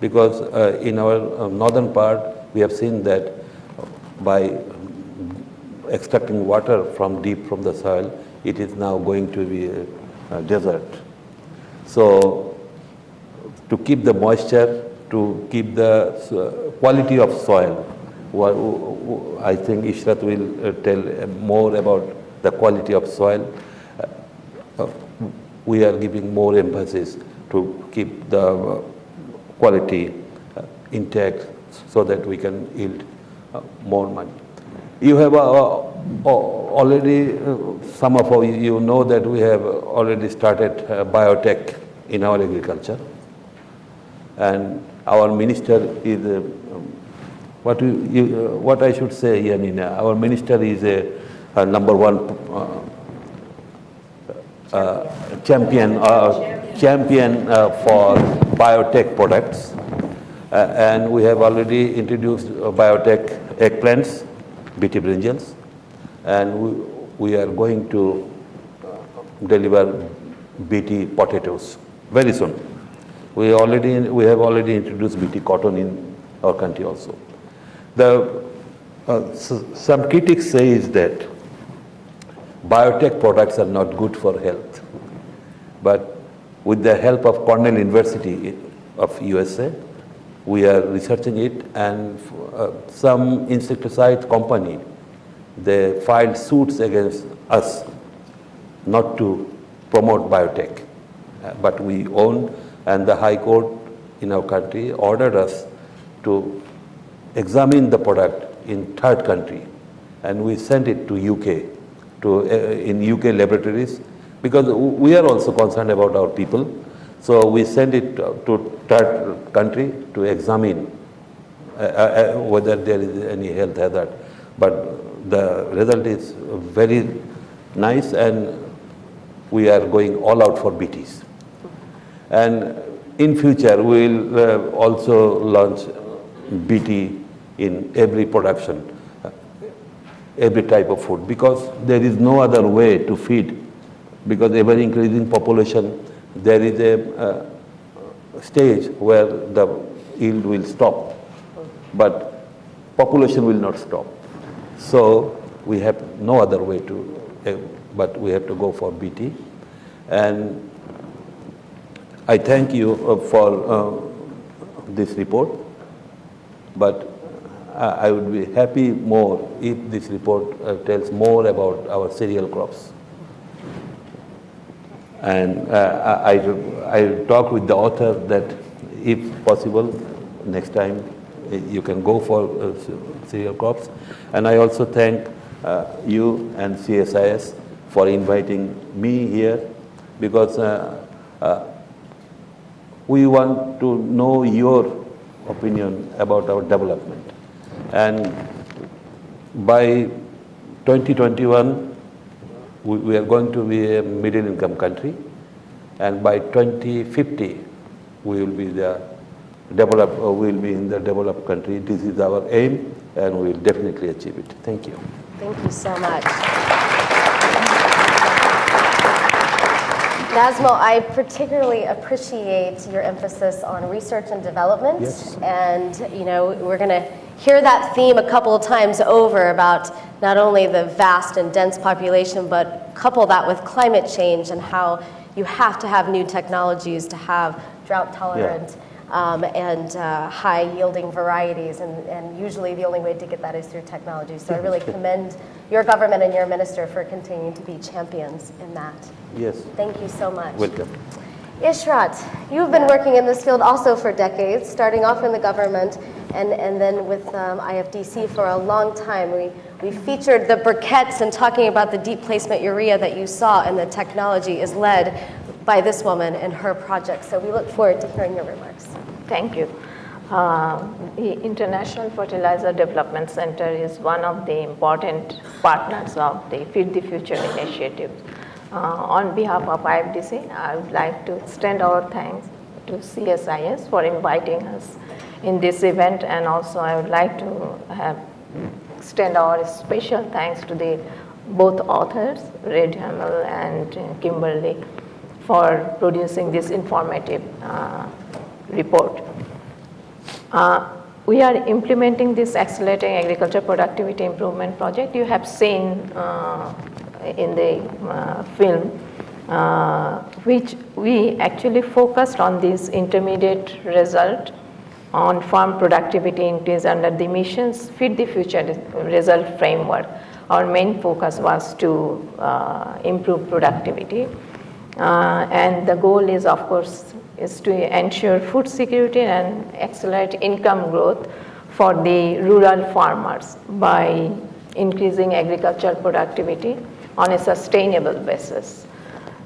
because in our northern part, we have seen that by extracting water from deep from the soil, it is now going to be a desert. So to keep the moisture, to keep the quality of soil, I think Ishrat will tell more about the quality of soil. We are giving more emphasis to keep the quality intact, so that we can yield more money. You have already, some of you know that we have already started biotech in our agriculture. And our minister is, what I should say, Yanina, our minister is a number one champion for biotech products. And we have already introduced biotech eggplants, BT brinjals, and we are going to deliver BT potatoes very soon. We have already introduced BT cotton in our country also. Some critics say is that biotech products are not good for health. But with the help of Cornell University of USA, we are researching it, and some insecticide company, they filed suits against us not to promote biotech. But we own, and the High Court in our country ordered us to examine the product in third country, and we sent it to UK, in UK laboratories, because we are also concerned about our people. So we sent it to third country to examine whether there is any health hazard. But the result is very nice, and we are going all out for BTs. And in future, we will also launch BT in every production, every type of food, because there is no other way to feed. Because ever increasing population, there is a stage where the yield will stop, but population will not stop. So we have no other way to, but we have to go for BT. And I thank you for this report, but I would be happy more if this report tells more about our cereal crops. And I talked with the author that if possible, next time you can go for cereal crops. And I also thank you and CSIS for inviting me here, because we want to know your opinion about our development. And by 2021, we are going to be a middle income country, and by 2050 we will be in the developed country. This is our aim, and we will definitely achieve it. Thank you. Thank you so much. Nazmo, I particularly appreciate your emphasis on research and development. Yes. And we're going to hear that theme a couple of times over about not only the vast and dense population, but couple that with climate change and how you have to have new technologies to have drought tolerant and high-yielding varieties, and usually the only way to get that is through technology. So I really commend your government and your minister for continuing to be champions in that. Yes. Thank you so much. Welcome. Ishrat, you've been working in this field also for decades, starting off in the government and then with IFDC for a long time. We featured the briquettes and talking about the deep placement urea that you saw, and the technology is led by this woman and her project. So we look forward to hearing your remarks. Thank you. The International Fertilizer Development Center is one of the important partners of the Feed the Future initiative. On behalf of IFDC, I would like to extend our thanks to CSIS for inviting us in this event, and also I would like to extend our special thanks to both authors, Red Hamel and Kimberly, for producing this informative report. We are implementing this Accelerating Agriculture Productivity Improvement project. You have seen in the film, which we actually focused on this intermediate result on farm productivity increase under the mission's Feed the Future result framework. Our main focus was to improve productivity. And the goal is, of course, is to ensure food security and accelerate income growth for the rural farmers by increasing agricultural productivity on a sustainable basis.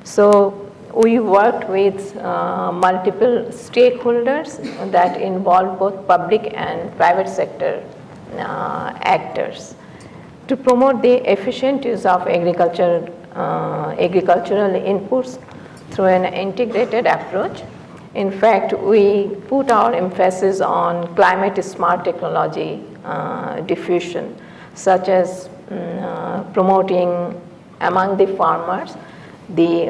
So we worked with multiple stakeholders that involve both public and private sector actors to promote the efficient use of agricultural inputs through an integrated approach. In fact, we put our emphasis on climate smart technology diffusion, such as promoting among the farmers the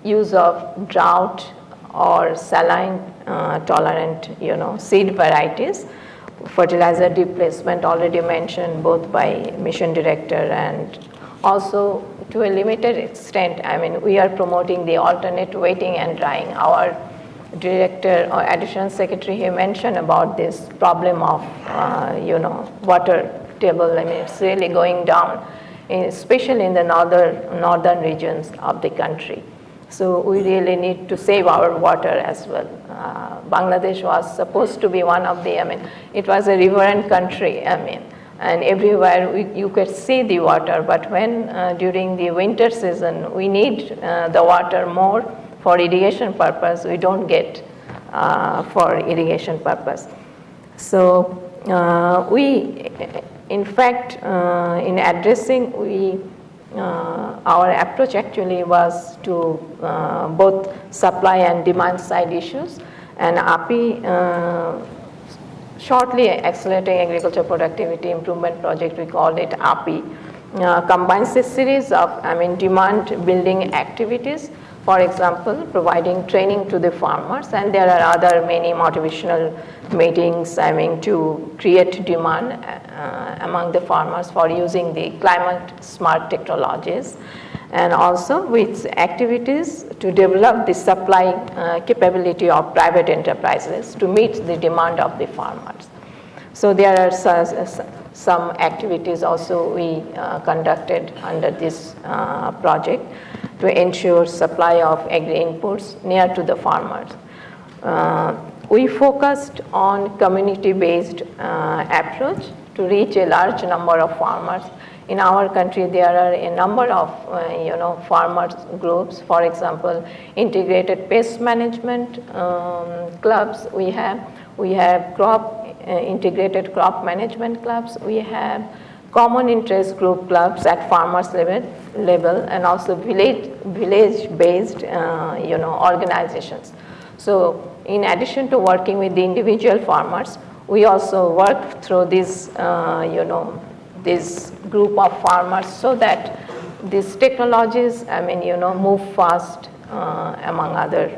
use of drought or saline tolerant seed varieties, fertilizer displacement already mentioned both by mission director, and also to a limited extent, I mean, we are promoting the alternate wetting and drying. Our director or additional secretary, he mentioned about this problem of, water table. I mean, it's really going down, especially in the northern regions of the country. So we really need to save our water as well. Bangladesh was supposed to be one of the, it was a riverine country, and everywhere you could see the water, but when during the winter season we need the water more for irrigation purpose, we don't get for irrigation purpose. So we, in fact, in addressing, our approach actually was to both supply and demand side issues, and API, shortly Accelerating Agriculture Productivity Improvement Project, we called it API, combines a series of demand building activities. For example, providing training to the farmers, and there are other many motivational meetings to create demand among the farmers for using the climate smart technologies, and also with activities to develop the supply capability of private enterprises to meet the demand of the farmers. So there are some activities also we conducted under this project to ensure supply of agri inputs near to the farmers. We focused on community-based approach to reach a large number of farmers. In our country, there are a number of farmers groups. For example, integrated pest management clubs. We have integrated crop management clubs. We have common interest group clubs at farmers level, and also village-based organizations. So in addition to working with the individual farmers, we also work through this this group of farmers, so that these technologies move fast among other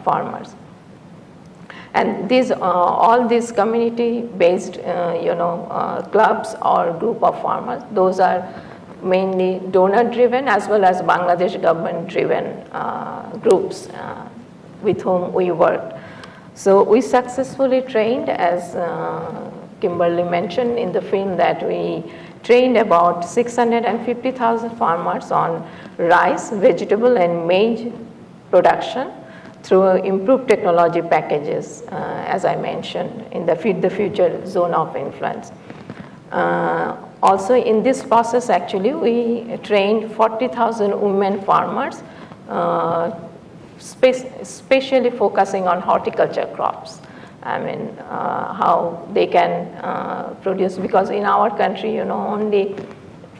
farmers. And these all these community-based clubs or group of farmers, those are mainly donor-driven as well as Bangladesh government-driven groups with whom we worked. So we successfully trained, as Kimberly mentioned in the film, that we trained about 650,000 farmers on rice, vegetable, and maize production through improved technology packages, as I mentioned, in the Feed the Future zone of influence. Also in this process, actually, we trained 40,000 women farmers, especially focusing on horticulture crops. How they can produce, because in our country, only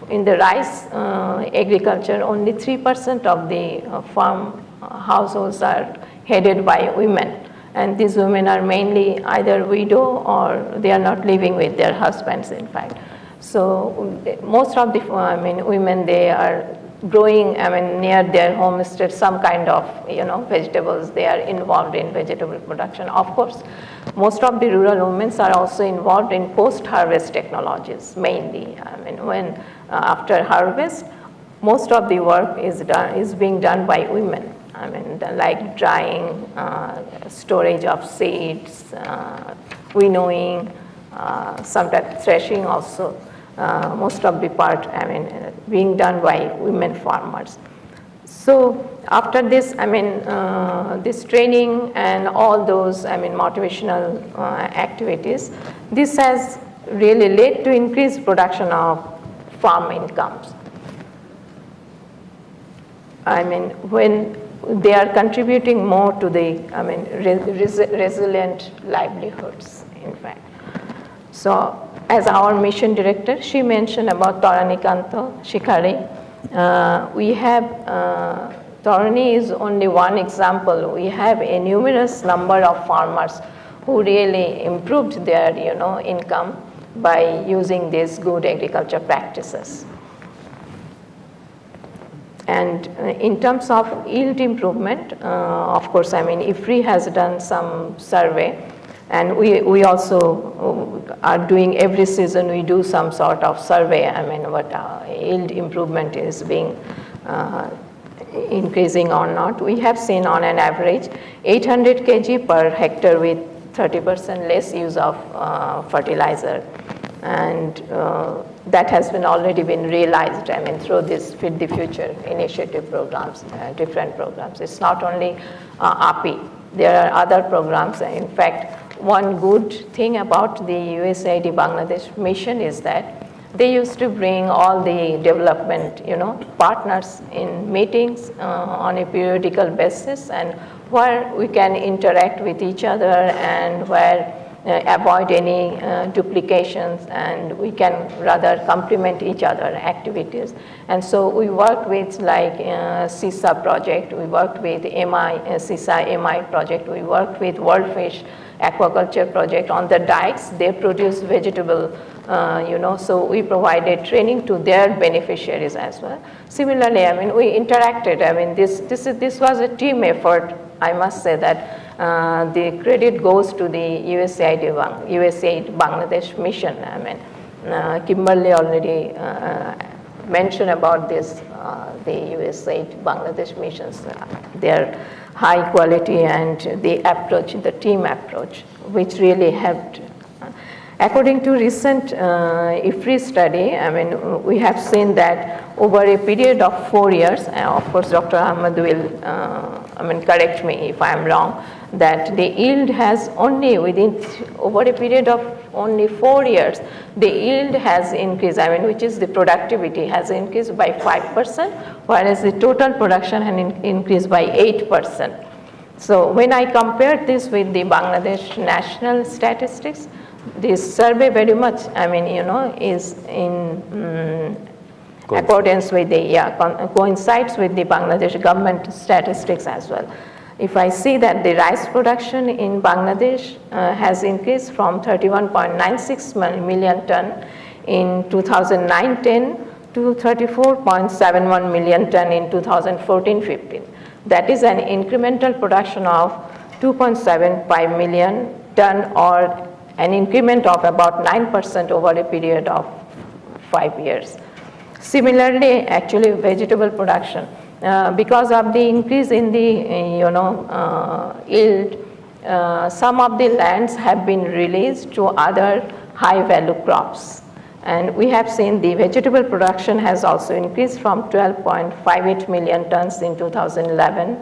in the rice agriculture, only 3% of the farm households are headed by women, and these women are mainly either widow or they are not living with their husbands, in fact. So most of the women, they are growing near their homestead some kind of vegetables. They are involved in vegetable production. Of course, most of the rural women are also involved in post-harvest technologies mainly. When after harvest, most of the work is being done by women. Like drying, storage of seeds, winnowing, sometimes threshing also. Most of the part, being done by women farmers. So after this, this training and all those, motivational activities, this has really led to increased production of farm incomes. When they are contributing more to the, resilient livelihoods, in fact. So, as our mission director, she mentioned about Toranikanto Shikhari. We have, Torani is only one example. We have a numerous number of farmers who really improved their, income by using these good agriculture practices. And in terms of yield improvement, of course, IFRI has done some survey, And we also are doing every season, we do some sort of survey, I mean, what yield improvement is being increasing or not. We have seen on an average 800 kg per hectare with 30% less use of fertilizer. And that has been already been realized, I mean, through this Feed the Future initiative programs, different programs. It's not only API, there are other programs. In fact, one good thing about the USAID Bangladesh mission is that they used to bring all the development, partners in meetings on a periodical basis, and where we can interact with each other and where avoid any duplications, and we can rather complement each other activities. And so we worked with like CISA project, we worked with CISA MI project, we worked with World Fish Aquaculture project on the dikes. They produce vegetable, so we provided training to their beneficiaries as well. Similarly, I mean, we interacted. I mean, this was a team effort. I must say that the credit goes to the USAID Bangladesh mission. I mean, Kimberly already mentioned about this, the USAID Bangladesh missions, their high quality and the approach, the team approach, which really helped. According to recent IFRI study, I mean, we have seen that over a period of 4 years, of course, Dr. Ahmed will, correct me if I am wrong, that the yield has only over a period of only 4 years, the yield has increased, I mean, which is the productivity has increased by 5%, whereas the total production has increased by 8%. So when I compare this with the Bangladesh national statistics, this survey very much, I mean, is in accordance with the, coincides with the Bangladesh government statistics as well. If I see that the rice production in Bangladesh has increased from 31.96 million ton in 2009-10 to 34.71 million ton in 2014-15. That is an incremental production of 2.75 million ton, or an increment of about 9% over a period of 5 years. Similarly, actually vegetable production, because of the increase in the yield, some of the lands have been released to other high value crops. And we have seen the vegetable production has also increased from 12.58 million tons in 2011,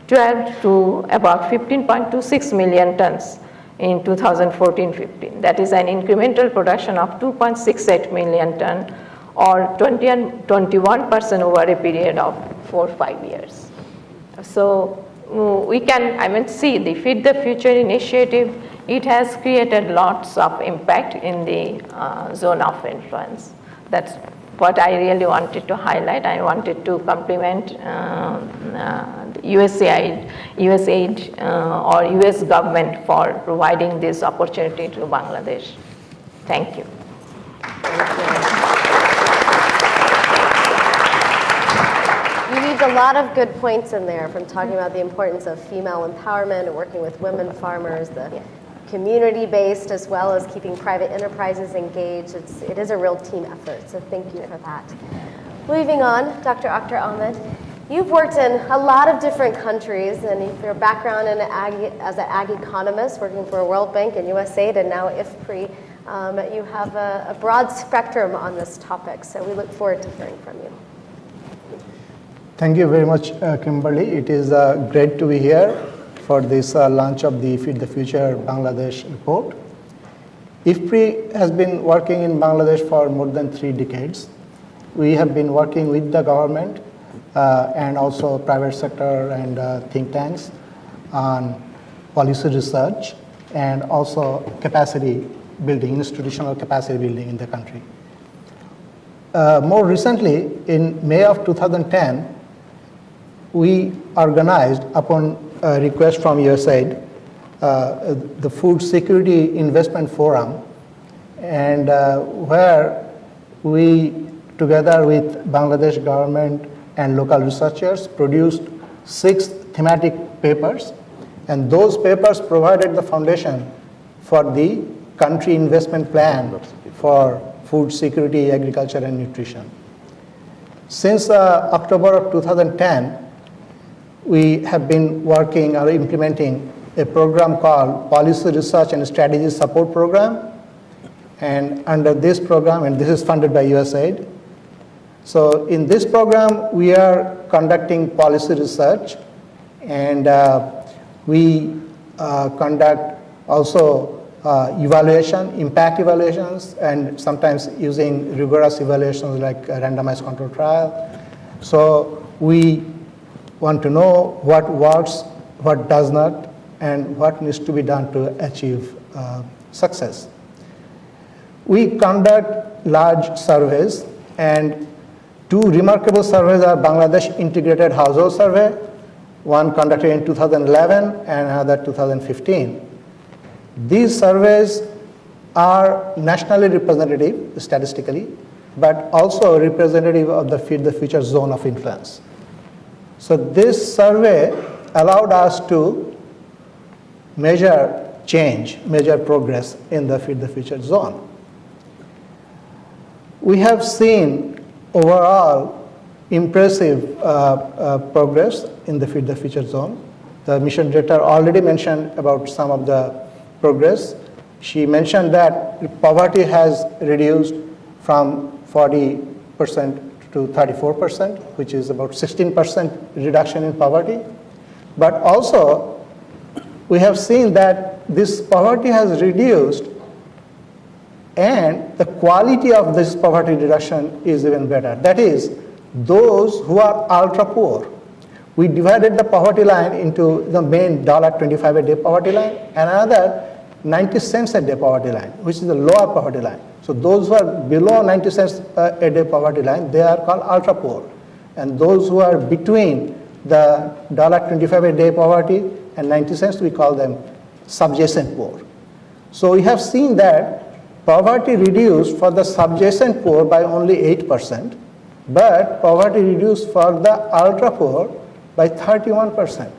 12 to about 15.26 million tons in 2014-15. That is an incremental production of 2.68 million ton, or 21% over a period of 4 or 5 years. So we can, I mean, see the Feed the Future initiative, it has created lots of impact in the zone of influence. That's what I really wanted to highlight. I wanted to compliment USAID or US government for providing this opportunity to Bangladesh. Thank you. You leave a lot of good points in there, from talking about the importance of female empowerment and working with women farmers, the community-based, as well as keeping private enterprises engaged. It is a real team effort, so thank you for that. Moving on, Dr. Akhtar Ahmed, you've worked in a lot of different countries, and your background in as an ag economist, working for World Bank and USAID, and now IFPRI, you have a broad spectrum on this topic, so we look forward to hearing from you. Thank you very much, Kimberly. It is great to be here for this launch of the Feed the Future Bangladesh report. IFPRI has been working in Bangladesh for more than 3 decades. We have been working with the government and also private sector and think tanks on policy research and also capacity building, institutional capacity building in the country. More recently, in May of 2010, we organized, upon a request from USAID, the Food Security Investment Forum, and where we, together with Bangladesh government and local researchers, produced 6 thematic papers, and those papers provided the foundation for the country investment plan for food security, agriculture, and nutrition. Since October of 2010, we have been working or implementing a program called Policy Research and Strategy Support Program. And under this program, and this is funded by USAID, so in this program, we are conducting policy research, and we conduct also evaluation, impact evaluations, and sometimes using rigorous evaluations like a randomized control trial. So we want to know what works, what does not, and what needs to be done to achieve success. We conduct large surveys, and two remarkable surveys are Bangladesh Integrated Household Survey, one conducted in 2011 and another 2015. These surveys are nationally representative statistically, but also representative of the Feed the Future zone of influence. So this survey allowed us to measure change, measure progress in the Feed the Future zone. We have seen overall impressive progress in the Feed the Future zone. The mission director already mentioned about some of the progress. She mentioned that poverty has reduced from 40% to 34%, which is about 16% reduction in poverty. But also, we have seen that this poverty has reduced, and the quality of this poverty reduction is even better. That is, those who are ultra poor. We divided the poverty line into the main $25 a day poverty line and another 90 cents a day poverty line, which is the lower poverty line. So those who are below 90 cents a day poverty line, they are called ultra poor. And those who are between the $25 a day poverty and 90 cents, we call them subjacent poor. So we have seen that poverty reduced for the subjacent poor by only 8%, but poverty reduced for the ultra poor by 31%.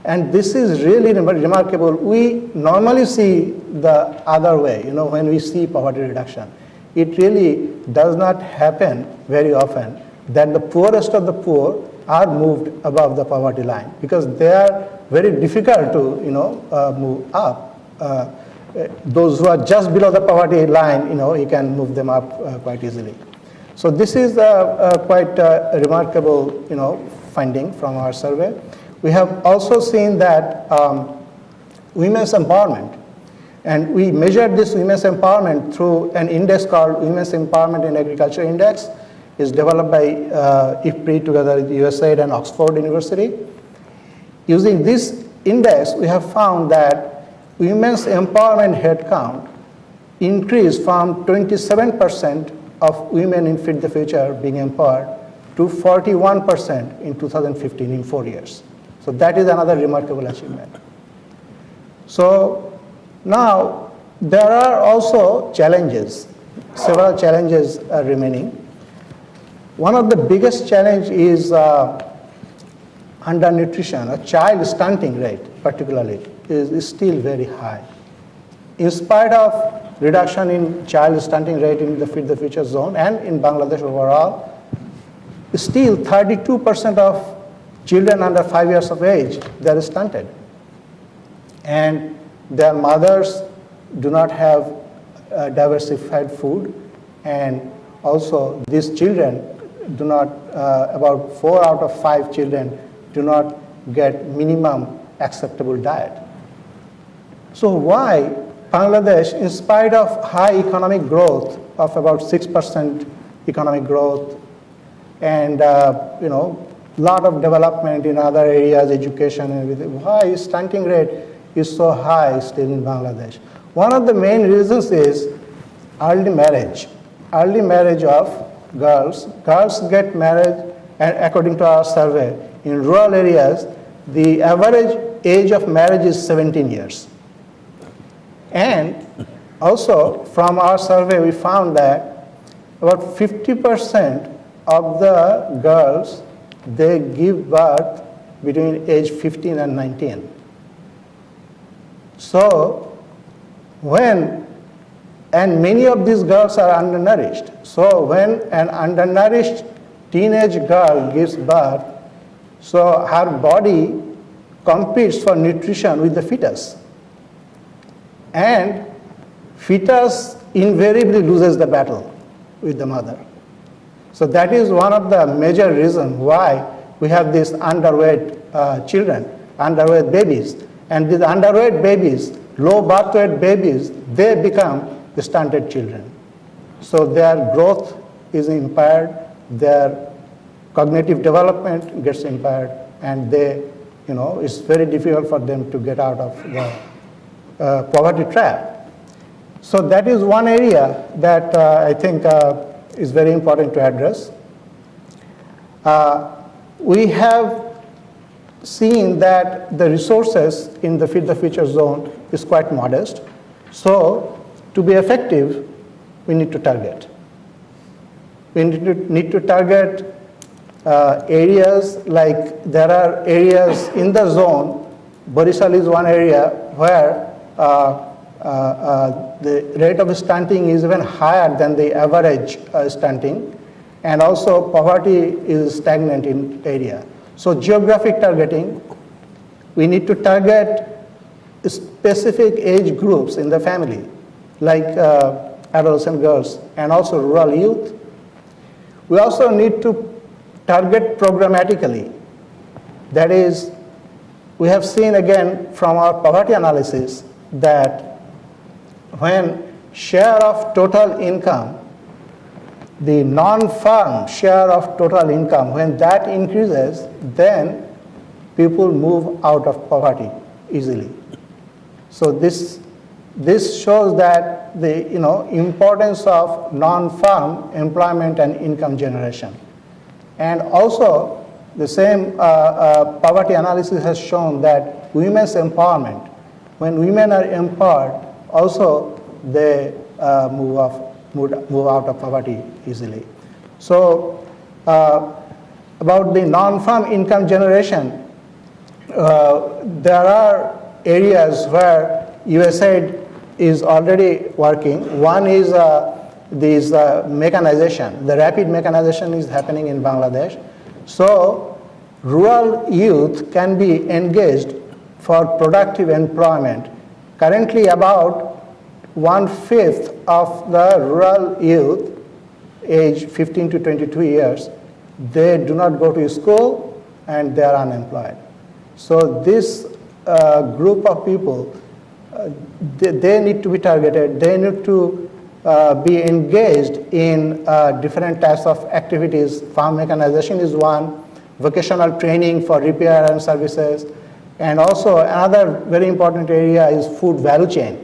And this is really remarkable. We normally see the other way, when we see poverty reduction. It really does not happen very often that the poorest of the poor are moved above the poverty line, because they are very difficult to move up. Those who are just below the poverty line, you can move them up quite easily. So this is quite a remarkable finding from our survey. We have also seen that women's empowerment, and we measured this women's empowerment through an index called Women's Empowerment in Agriculture Index. It's developed by IFPRI together with USAID and Oxford University. Using this index, we have found that women's empowerment headcount increased from 27% of women in Feed the Future being empowered to 41% in 2015 in 4 years. So that is another remarkable achievement. So now there are also challenges. Several challenges are remaining. One of the biggest challenge is undernutrition, or child stunting rate particularly is still very high. In spite of reduction in child stunting rate in the Feed the Future zone and in Bangladesh overall, still 32% of children under 5 years of age, they are stunted. And their mothers do not have diversified food, and also these children do not, about 4 out of 5 children do not get minimum acceptable diet. So why Bangladesh, in spite of high economic growth of about 6% economic growth and lot of development in other areas, education and everything, why stunting rate is so high still in Bangladesh? One of the main reasons is early marriage. Early marriage of girls. Girls get married, and according to our survey, in rural areas, the average age of marriage is 17 years. And also, from our survey, we found that about 50% of the girls, they give birth between age 15 and 19. So And many of these girls are undernourished. So when an undernourished teenage girl gives birth, so her body competes for nutrition with the fetus. And fetus invariably loses the battle with the mother. So that is one of the major reasons why we have these underweight children, underweight babies. And these underweight babies, low birth weight babies, they become the stunted children. So their growth is impaired, their cognitive development gets impaired, and it's very difficult for them to get out of the poverty trap. So that is one area that I think is very important to address. We have seen that the resources in the Feed the Future zone is quite modest. So to be effective, we need to target. We need to target areas, like there are areas in the zone. Barisal is one area where the rate of stunting is even higher than the average stunting, and also poverty is stagnant in area. So geographic targeting, we need to target specific age groups in the family, like adolescent girls and also rural youth. We also need to target programmatically. That is, we have seen again from our poverty analysis that when share of total income, the non-farm share of total income, when that increases, then people move out of poverty easily. So this shows that the importance of non-farm employment and income generation. And also the same poverty analysis has shown that women's empowerment, when women are empowered, also they move out of poverty easily. So about the non-farm income generation, there are areas where USAID is already working. One is this mechanization. The rapid mechanization is happening in Bangladesh. So rural youth can be engaged for productive employment. Currently about 1/5 of the rural youth age 15 to 22 years, they do not go to school and they are unemployed. So this group of people, they need to be targeted. They need to be engaged in different types of activities. Farm mechanization is one, vocational training for repair and services, and also another very important area is food value chain.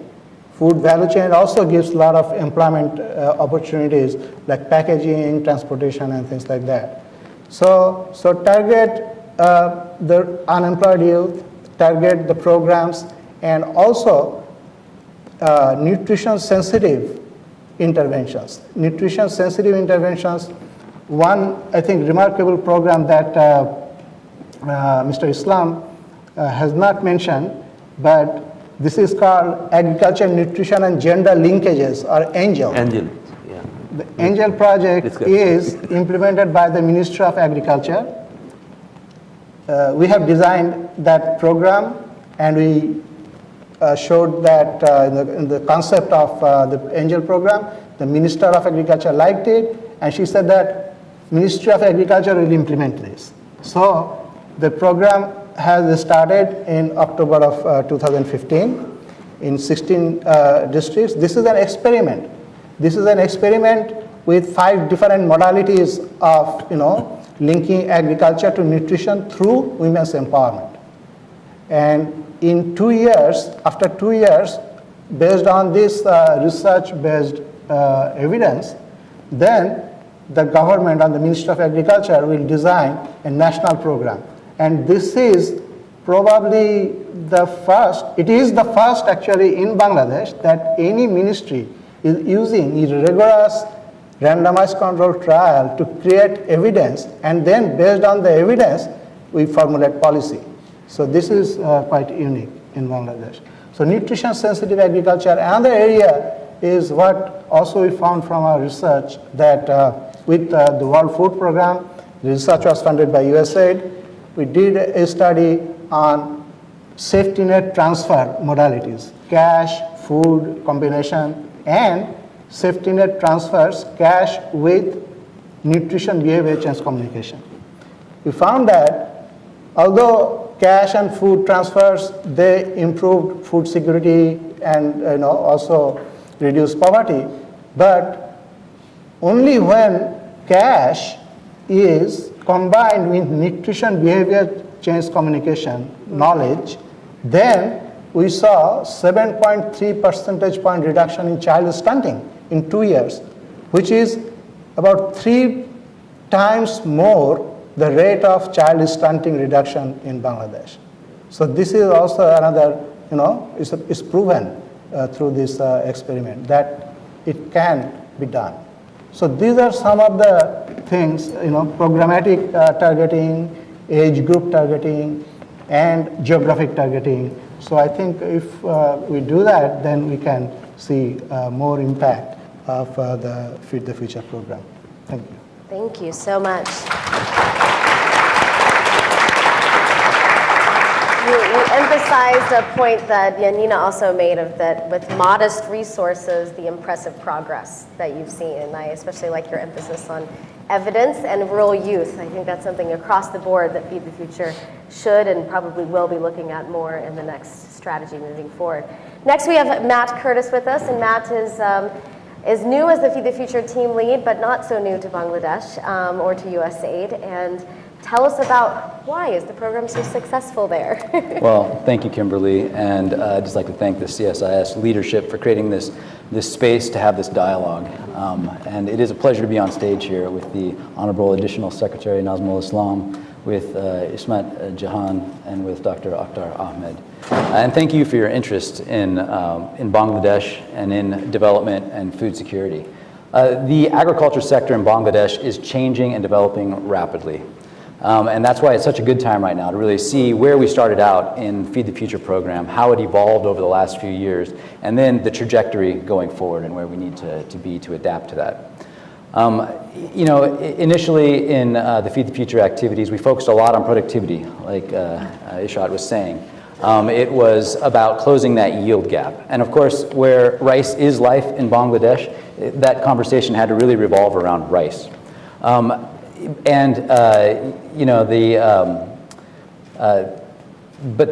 Food value chain also gives a lot of employment opportunities like packaging, transportation, and things like that. So target the unemployed youth, target the programs, and also nutrition sensitive interventions. Nutrition sensitive interventions, one I think remarkable program that Mr. Islam has not mentioned, but this is called Agriculture, Nutrition and Gender Linkages, or ANGEL. Angel, yeah. The ANGEL project is implemented by the Ministry of Agriculture. We have designed that program, and we showed that in the concept of the ANGEL program, the Minister of Agriculture liked it, and she said that Ministry of Agriculture will implement this. So the program has started in October of 2015 in 16 districts. This is an experiment. This is an experiment with 5 different modalities of linking agriculture to nutrition through women's empowerment. And in 2 years, after 2 years, based on this research-based evidence, then the government and the Ministry of Agriculture will design a national program. And this is probably the first, it is the first actually in Bangladesh that any ministry is using a rigorous randomized control trial to create evidence, and then based on the evidence, we formulate policy. So this is quite unique in Bangladesh. So nutrition sensitive agriculture. Another area is what also we found from our research that with the World Food Program, the research was funded by USAID. We did a study on safety net transfer modalities, cash, food combination, and safety net transfers, cash with nutrition behavior change communication. We found that although cash and food transfers, they improved food security and also reduced poverty, but only when cash is combined with nutrition behavior change communication knowledge, then we saw 7.3 percentage point reduction in child stunting in 2 years, which is about 3 times more the rate of child stunting reduction in Bangladesh. So this is also another, it's proven through this experiment that it can be done. So these are some of the things, programmatic targeting, age group targeting, and geographic targeting. So I think if we do that, then we can see more impact of the Feed the Future program. Thank you. Thank you so much. You emphasized a point that Yanina also made of that with modest resources, the impressive progress that you've seen. And I especially like your emphasis on evidence and rural youth. I think that's something across the board that Feed the Future should and probably will be looking at more in the next strategy moving forward. Next, we have Matt Curtis with us, and Matt is new as the Feed the Future team lead, but not so new to Bangladesh or to USAID. And tell us about why is the program so successful there? Well, thank you, Kimberly, and I'd just like to thank the CSIS leadership for creating this space to have this dialogue. And it is a pleasure to be on stage here with the Honorable Additional Secretary Nazmul Islam, with Ismat Jahan, and with Dr. Akhtar Ahmed. And thank you for your interest in Bangladesh and in development and food security. The agriculture sector in Bangladesh is changing and developing rapidly. And that's why it's such a good time right now to really see where we started out in Feed the Future program, how it evolved over the last few years, and then the trajectory going forward and where we need to be to adapt to that. Initially in the Feed the Future activities, we focused a lot on productivity, like Ishrat was saying. It was about closing that yield gap. And of course, where rice is life in Bangladesh, that conversation had to really revolve around rice. But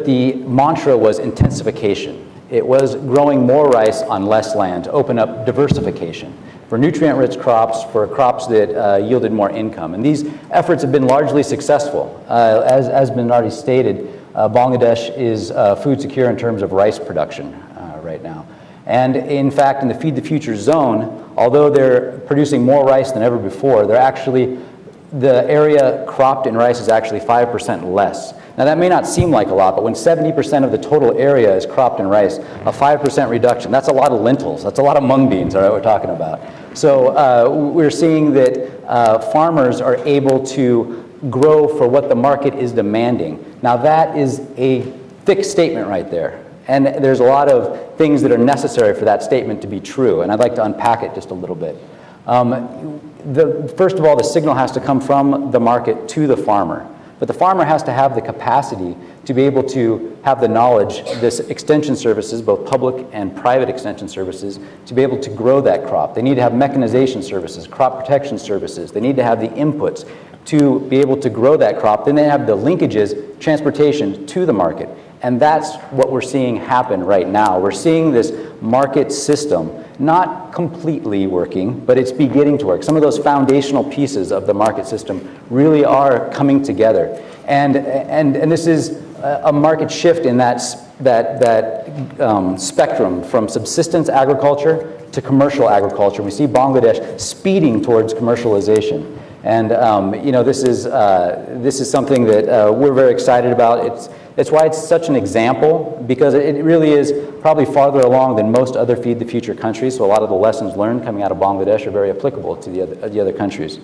the mantra was intensification. It was growing more rice on less land to open up diversification for nutrient-rich crops, for crops that yielded more income. And these efforts have been largely successful. As has been already stated, Bangladesh is food secure in terms of rice production right now. And in fact, in the Feed the Future zone, although they're producing more rice than ever before, the area cropped in rice is actually 5% less. Now that may not seem like a lot, but when 70% of the total area is cropped in rice, a 5% reduction, that's a lot of lentils, that's a lot of mung beans, all right, we're talking about. So we're seeing that farmers are able to grow for what the market is demanding. Now that is a thick statement right there. And there's a lot of things that are necessary for that statement to be true, and I'd like to unpack it just a little bit. First of all, the signal has to come from the market to the farmer. But the farmer has to have the capacity to be able to have the knowledge, this extension services, both public and private extension services, to be able to grow that crop. They need to have mechanization services, crop protection services. They need to have the inputs to be able to grow that crop. Then they have the linkages, transportation to the market. And that's what we're seeing happen right now. We're seeing this market system not completely working, but it's beginning to work. Some of those foundational pieces of the market system really are coming together. And this is a market shift in that spectrum from subsistence agriculture to commercial agriculture. We see Bangladesh speeding towards commercialization. And this is something that we're very excited about. It's why it's such an example, because it really is probably farther along than most other Feed the Future countries. So a lot of the lessons learned coming out of Bangladesh are very applicable to the other countries.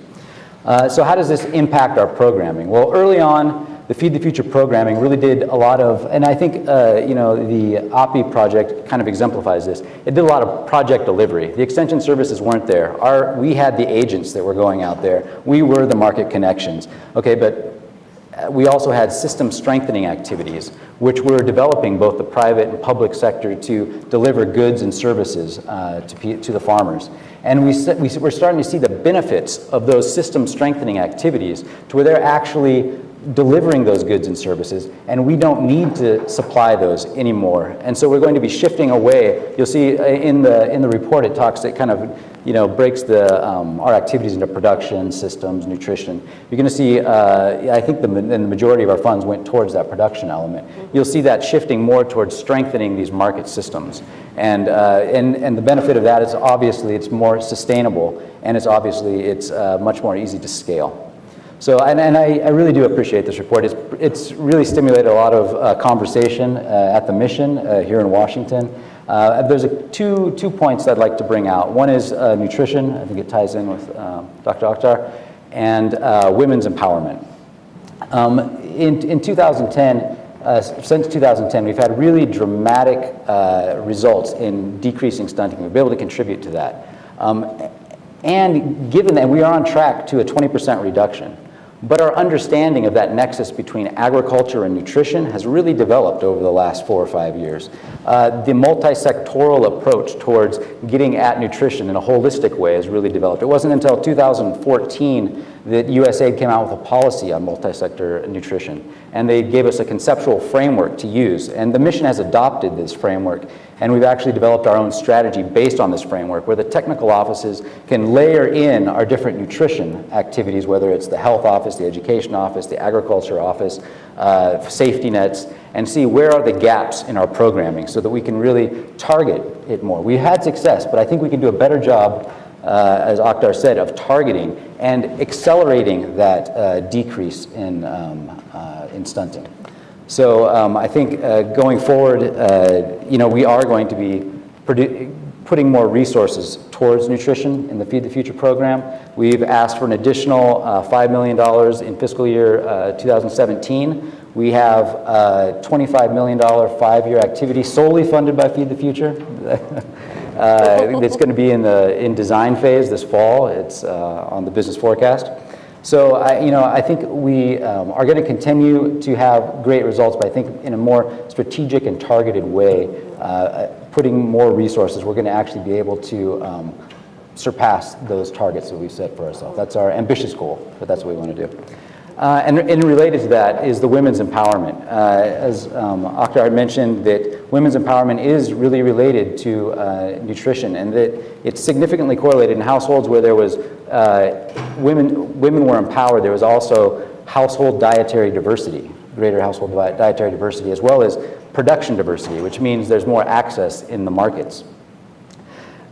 So how does this impact our programming? Well, early on, the Feed the Future programming really did a lot of, and I think the OPI project kind of exemplifies this. It did a lot of project delivery. The extension services weren't there. We had the agents that were going out there. We were the market connections. Okay, but we also had system strengthening activities, which were developing both the private and public sector to deliver goods and services to the farmers. And we're starting to see the benefits of those system strengthening activities to where they're actually delivering those goods and services, and we don't need to supply those anymore. And so we're going to be shifting away. You'll see in the report it kind of breaks our activities into production, systems, nutrition. You're going to see, I think the majority of our funds went towards that production element. You'll see that shifting more towards strengthening these market systems. And the benefit of that is obviously it's more sustainable, and it's much more easy to scale. So, and I really do appreciate this report. It's really stimulated a lot of conversation at the mission here in Washington. There's two points I'd like to bring out. One is nutrition. I think it ties in with Dr. Akhtar, and women's empowerment. In 2010, since 2010, we've had really dramatic results in decreasing stunting. We've been able to contribute to that. And given that we are on track to a 20% reduction, but our understanding of that nexus between agriculture and nutrition has really developed over the last 4 or 5 years. The multi-sectoral approach towards getting at nutrition in a holistic way has really developed. It wasn't until 2014 that USAID came out with a policy on multi-sector nutrition, and they gave us a conceptual framework to use. And the mission has adopted this framework, and we've actually developed our own strategy based on this framework, where the technical offices can layer in our different nutrition activities, whether it's the health office, the education office, the agriculture office, safety nets, and see where are the gaps in our programming so that we can really target it more. We had success, but I think we can do a better job, as Akhtar said, of targeting and accelerating that decrease in stunting. So I think going forward, we are going to be putting more resources towards nutrition in the Feed the Future program. We've asked for an additional $5 million in fiscal year 2017. We have a $25 million 5-year activity solely funded by Feed the Future. It's going to be in design phase this fall. It's on the business forecast. So I think we are going to continue to have great results, but I think in a more strategic and targeted way, putting more resources, we're going to actually be able to surpass those targets that we've set for ourselves. That's our ambitious goal, but that's what we want to do. And related to that is the women's empowerment. As Akhtar had mentioned, that women's empowerment is really related to nutrition, and that it's significantly correlated in households where there was women were empowered. There was also household dietary diversity, greater household dietary diversity, as well as production diversity, which means there's more access in the markets.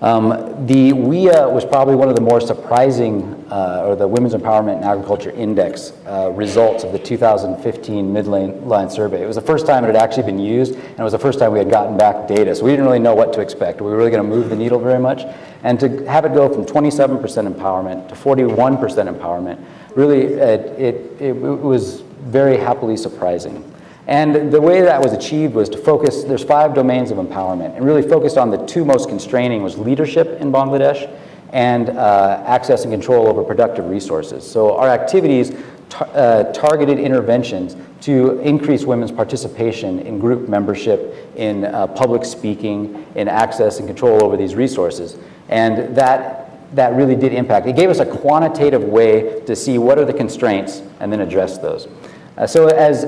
The WIA was probably one of the more surprising, or the Women's Empowerment and Agriculture Index results of the 2015 midline survey. It was the first time it had actually been used, and it was the first time we had gotten back data, so we didn't really know what to expect. Were we really going to move the needle very much? And to have it go from 27% empowerment to 41% empowerment, really, it was very happily surprising. And the way that was achieved was to focus, there's 5 domains of empowerment, and really focused on the 2 most constraining was leadership in Bangladesh and access and control over productive resources. So our activities targeted interventions to increase women's participation in group membership, in public speaking, in access and control over these resources. And that really did impact. It gave us a quantitative way to see what are the constraints and then address those. So as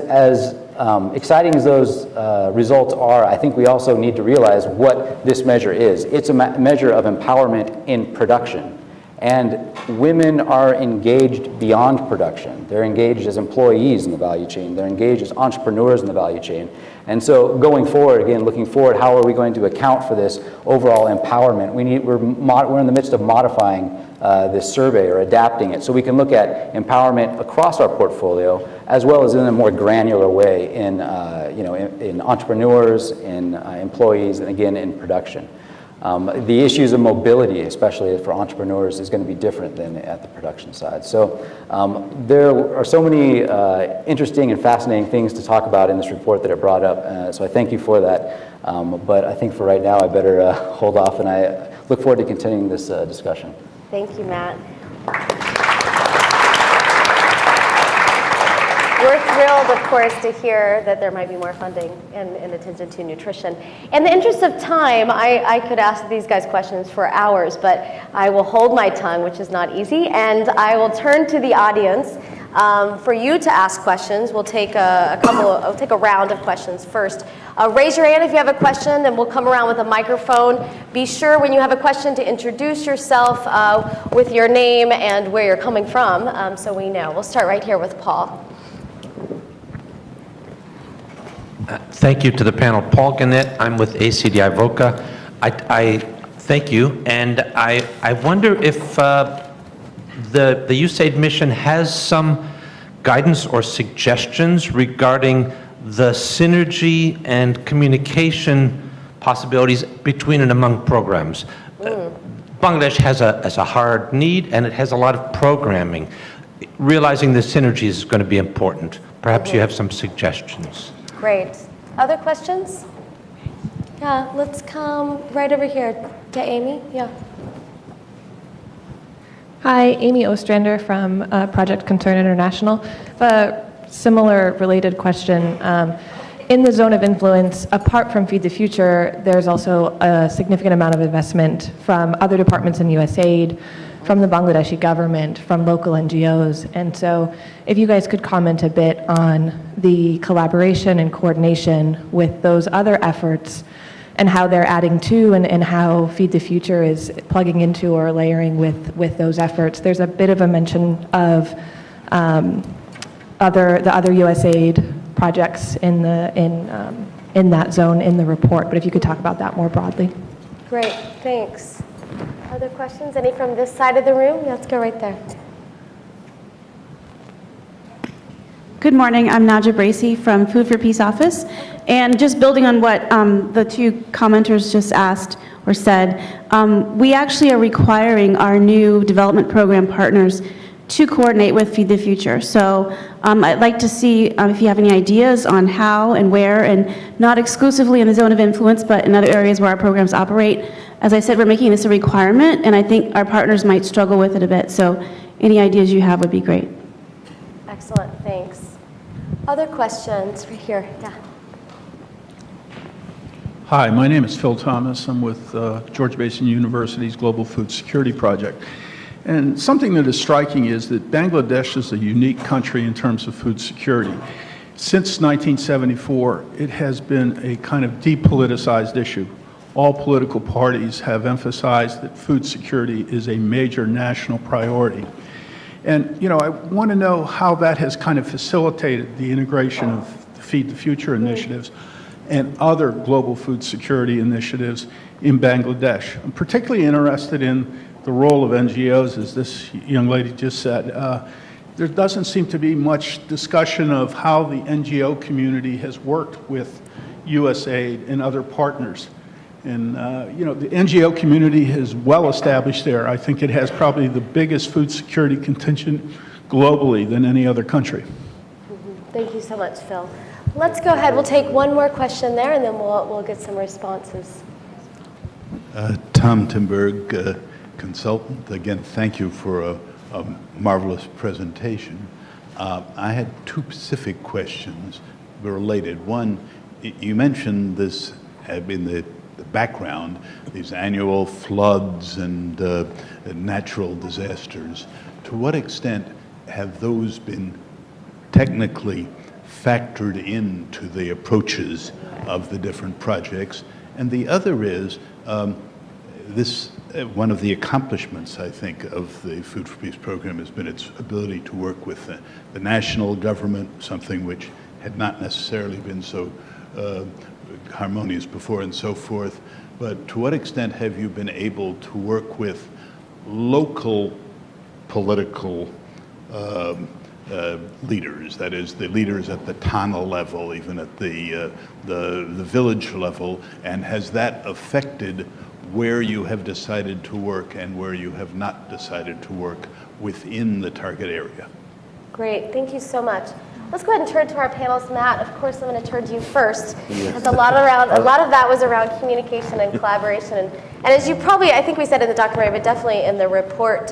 exciting as those results are, I think we also need to realize what this measure is. It's a measure of empowerment in production. And women are engaged beyond production. They're engaged as employees in the value chain. They're engaged as entrepreneurs in the value chain. And so going forward, again, looking forward, how are we going to account for this overall empowerment? We're in the midst of modifying this survey or adapting it so we can look at empowerment across our portfolio as well as in a more granular way in entrepreneurs, in employees, and again in production. The issues of mobility, especially for entrepreneurs, is going to be different than at the production side. So there are so many interesting and fascinating things to talk about in this report that it brought up. So I thank you for that. But I think for right now, I better hold off, and I look forward to continuing this discussion. Thank you, Matt. We're thrilled, of course, to hear that there might be more funding in attention to nutrition. In the interest of time, I could ask these guys questions for hours, but I will hold my tongue, which is not easy, and I will turn to the audience for you to ask questions. We'll take I'll take a round of questions first. Raise your hand if you have a question, and we'll come around with a microphone. Be sure when you have a question to introduce yourself with your name and where you're coming from, so we know. We'll start right here with Paul. Thank you to the panel. Paul Gannett, I'm with ACDI VOCA. I thank you, and I wonder if the USAID mission has some guidance or suggestions regarding the synergy and communication possibilities between and among programs. Bangladesh has a hard need, and it has a lot of programming. Realizing the synergies is going to be important. Perhaps you have some suggestions. Great. Other questions? Yeah, let's come right over here to Amy. Yeah. Hi, Amy Ostrander from Project Concern International. A similar related question. In the zone of influence, apart from Feed the Future, there's also a significant amount of investment from other departments in USAID, from the Bangladeshi government, from local NGOs. And so if you guys could comment a bit on the collaboration and coordination with those other efforts and how they're adding to and how Feed the Future is plugging into or layering with those efforts. There's a bit of a mention of the other USAID projects in that zone in the report, but if you could talk about that more broadly. Great, thanks. Other questions? Any from this side of the room? Let's go right there. Good morning, I'm Naja Bracey from Food for Peace office. And just building on what the two commenters just asked or said, we actually are requiring our new development program partners to coordinate with Feed the Future. So I'd like to see if you have any ideas on how and where, and not exclusively in the zone of influence, but in other areas where our programs operate. As I said, we're making this a requirement, and I think our partners might struggle with it a bit. So any ideas you have would be great. Excellent, thanks. Other questions right here? Yeah. Hi, my name is Phil Thomas. I'm with George Mason University's Global Food Security Project. And something that is striking is that Bangladesh is a unique country in terms of food security. Since 1974, it has been a kind of depoliticized issue. All political parties have emphasized that food security is a major national priority. And, you know, I want to know how that has kind of facilitated the integration of the Feed the Future initiatives and other global food security initiatives in Bangladesh. I'm particularly interested in the role of NGOs, as this young lady just said. There doesn't seem to be much discussion of how the NGO community has worked with USAID and other partners. And, you know, the NGO community is well established there. I think it has probably the biggest food security contingent globally than any other country. Thank you so much, Phil. Let's go ahead. We'll take one more question there, and then we'll get some responses. Tom Timberg, consultant. Again, thank you for a marvelous presentation. I had two specific questions related. One, you mentioned this in the background, these annual floods and natural disasters. To what extent have those been technically factored into the approaches of the different projects? And the other is, one of the accomplishments, I think, of the Food for Peace program has been its ability to work with the national government, something which had not necessarily been so harmonious before and so forth. But to what extent have you been able to work with local political leaders, that is, the leaders at the Tana level, even at the village level, and has that affected where you have decided to work and where you have not decided to work within the target area. Great, thank you so much. Let's go ahead and turn to our panelists. Matt, of course, I'm going to turn to you first. Because a lot of that was around communication and collaboration. And as you probably, I think we said in the documentary, but definitely in the report,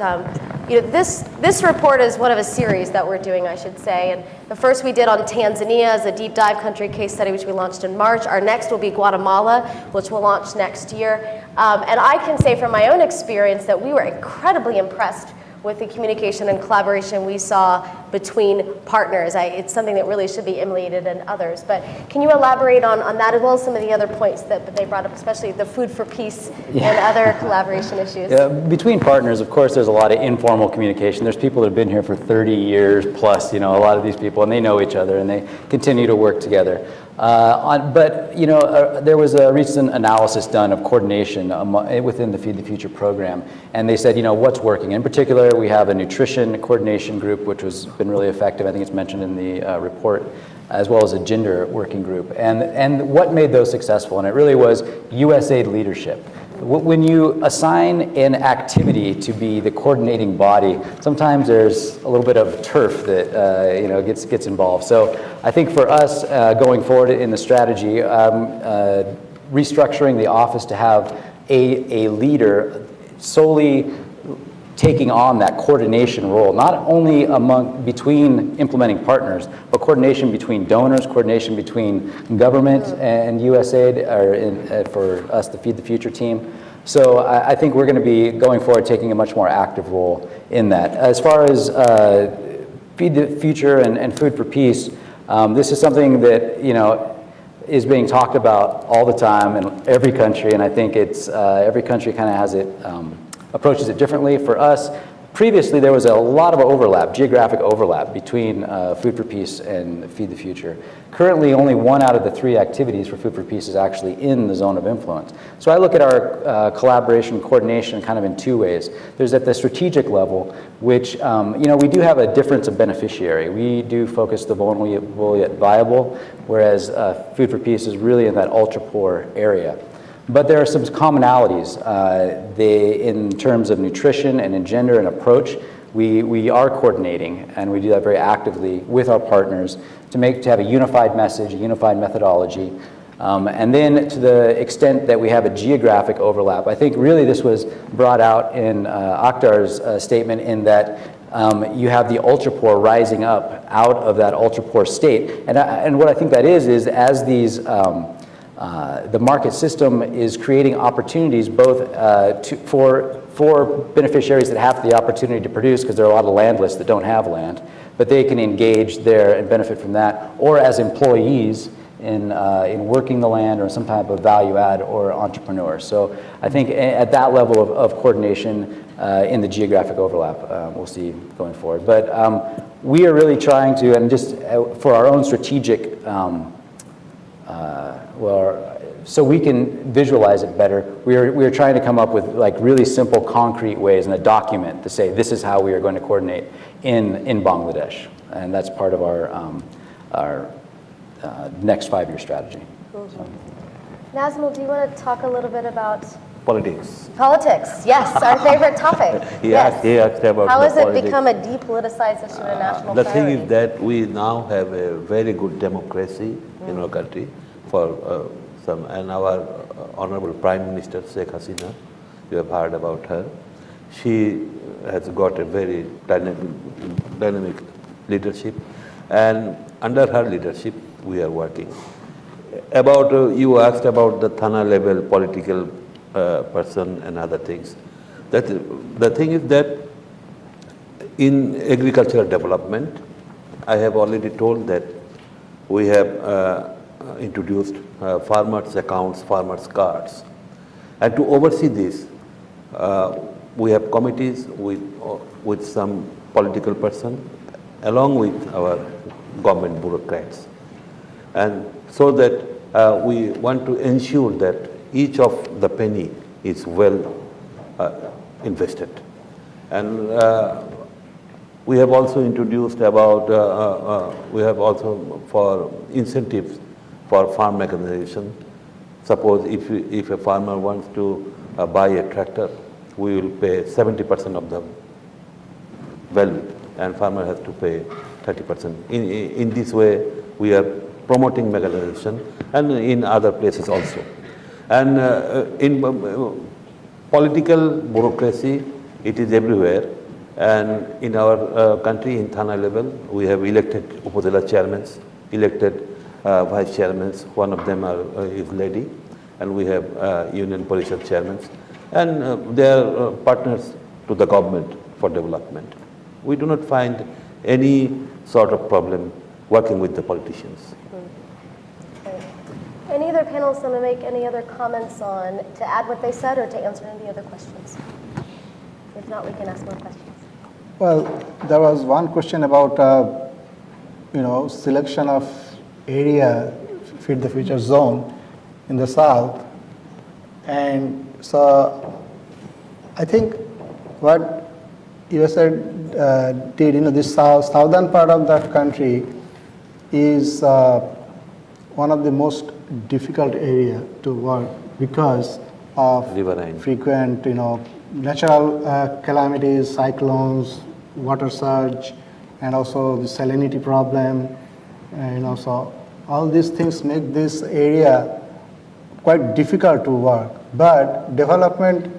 this report is one of a series that we're doing, I should say. And the first we did on Tanzania as a deep dive country case study, which we launched in March. Our next will be Guatemala, which we'll launch next year. And I can say from my own experience that we were incredibly impressed with the communication and collaboration we saw between partners. It's something that really should be emulated in others. But can you elaborate on that as well as some of the other points that they brought up, especially the food for peace and other collaboration issues? Yeah, between partners, of course, there's a lot of informal communication. There's people that have been here for 30 years plus, a lot of these people, and they know each other, and they continue to work together. There was a recent analysis done of coordination within the Feed the Future program, and they said, what's working. In particular, we have a nutrition coordination group, which has been really effective. I think it's mentioned in the report, as well as a gender working group. And what made those successful? And it really was USAID leadership. When you assign an activity to be the coordinating body, sometimes there's a little bit of turf that gets involved. So I think for us going forward in the strategy, restructuring the office to have a leader solely taking on that coordination role, not only between implementing partners, but coordination between donors, coordination between government and USAID, or for us, the Feed the Future team. So I think we're going to be, going forward, taking a much more active role in that. As far as Feed the Future and Food for Peace, this is something that, is being talked about all the time in every country, and I think it's every country kind of has it, approaches it differently. For us, previously there was a lot of overlap, geographic overlap between Food for Peace and Feed the Future. Currently, only 1 out of the 3 activities for Food for Peace is actually in the zone of influence. So I look at our collaboration, coordination kind of in 2 ways. There's at the strategic level, which, we do have a difference of beneficiary. We do focus the vulnerable yet viable, whereas Food for Peace is really in that ultra-poor area. But there are some commonalities in terms of nutrition and in gender and approach. We are coordinating, and we do that very actively with our partners to have a unified message, a unified methodology. And then to the extent that we have a geographic overlap, I think really this was brought out in Akhtar's statement in that you have the ultra-poor rising up out of that ultra-poor state. And what I think that is as these the market system is creating opportunities both for beneficiaries that have the opportunity to produce, because there are a lot of landless that don't have land, but they can engage there and benefit from that, or as employees in working the land or some type of value add or entrepreneur. So I think at that level of coordination in the geographic overlap, we'll see going forward. But we are really trying to, and just for our own strategic so we can visualize it better, we are trying to come up with really simple, concrete ways in a document to say this is how we are going to coordinate in Bangladesh, and that's part of our next 5-year strategy. So. Nazmul, do you want to talk a little bit about politics? Politics, yes, our favorite topic. Yes. He asked about how has it politics. become a depoliticized issue and a national The priority? thing is that we now have a very good democracy in our country for and our Honorable Prime Minister Sheikh Hasina, you have heard about her. She has got a very dynamic leadership, and under her leadership we are working. About you asked about the Thana level political person and other things. The thing is that in agricultural development, I have already told that we have introduced farmers' accounts, farmers' cards. And to oversee this, we have committees with some political person, along with our government bureaucrats. And so that we want to ensure that each of the penny is well invested. And we have also introduced we have also for incentives for farm mechanization. Suppose if a farmer wants to buy a tractor, we will pay 70% of the value, and farmer has to pay 30%. In this way, we are promoting mechanization, and in other places also. And in political bureaucracy, it is everywhere. And in our country, in Thana level, we have elected Upazila chairmen, elected vice chairmen. One of them is lady, and we have union parishad chairmen, and they are partners to the government for development. We do not find any sort of problem working with the politicians. Any other panelists want to make any other comments on, to add what they said or to answer any other questions? If not, we can ask more questions. Well, there was one question about, selection of area, Feed the Future zone in the south. And so I think what USAID did, this southern part of the country is one of the most difficult area to work because of frequent, natural calamities, cyclones, water surge, and also the salinity problem. So all these things make this area quite difficult to work. But development,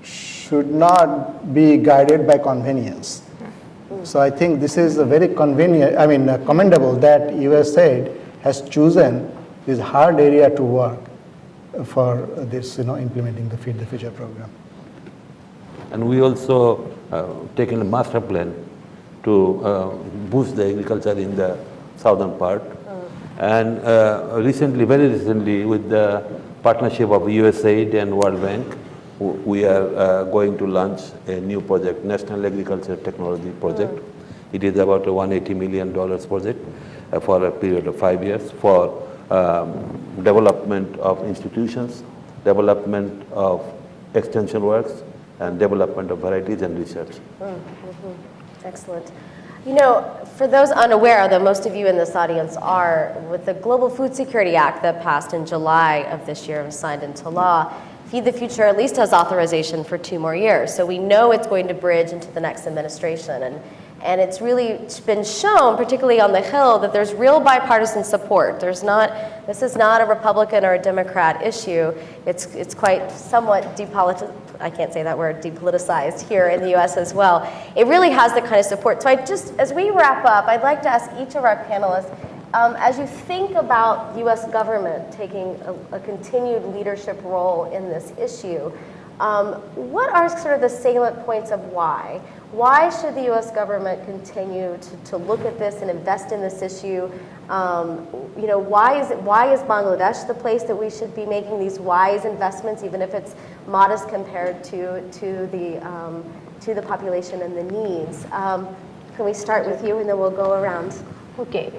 should not be guided by convenience. So I think this is a very commendable that USAID has chosen this hard area to work for this, implementing the Feed the Future program. And we also taken a master plan to boost the agriculture in the southern part. And very recently, with the partnership of USAID and World Bank, we are going to launch a new project, National Agriculture Technology Project. It is about a $180 million project for a period of 5 years for development of institutions, development of extension works, and development of varieties and research. Excellent. For those unaware, although most of you in this audience are, with the Global Food Security Act that passed in July of this year and was signed into law, Feed the Future at least has authorization for 2 more years. So we know it's going to bridge into the next administration. And it's really been shown, particularly on the Hill, that there's real bipartisan support. This is not a Republican or a Democrat issue. It's quite somewhat depoliticized here in the U.S. as well. It really has the kind of support. So as we wrap up, I'd like to ask each of our panelists, as you think about U.S. government taking a continued leadership role in this issue, what are sort of the salient points of why? Why should the U.S. government continue to look at this and invest in this issue? Why is Bangladesh the place that we should be making these wise investments, even if it's modest compared to the population and the needs? Can we start with you, and then we'll go around? Okay.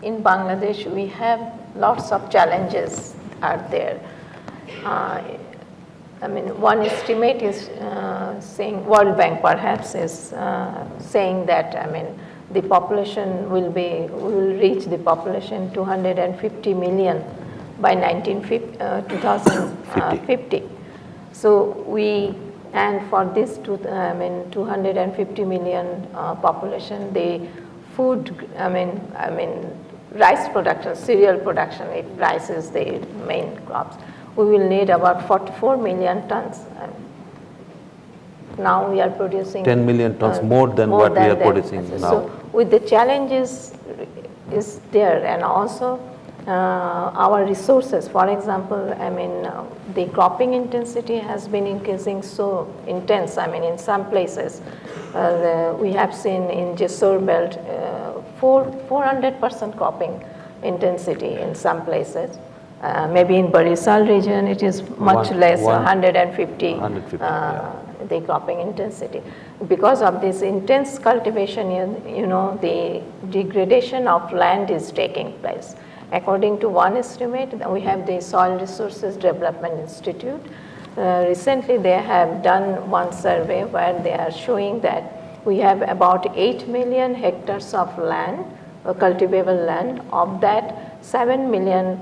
In Bangladesh, we have lots of challenges out there. One estimate is saying, World Bank perhaps is saying that, the population will reach the population 250 million by 2050. So and for this 250 million population, the food, rice production, cereal production, if rice is the main crops, we will need about 44 million tons. Now we are producing 10 million tons more than what we are producing now. So with the challenges is there, and also our resources. For example, the cropping intensity has been increasing so intense. In some places, we have seen in Jessore belt 400% cropping intensity in some places. Maybe in Barisal region, it is much less, 150 the cropping intensity. Because of this intense cultivation, the degradation of land is taking place. According to one estimate, we have the Soil Resources Development Institute. Recently, they have done one survey where they are showing that we have about 8 million hectares of land, cultivable land. Of that, 7 million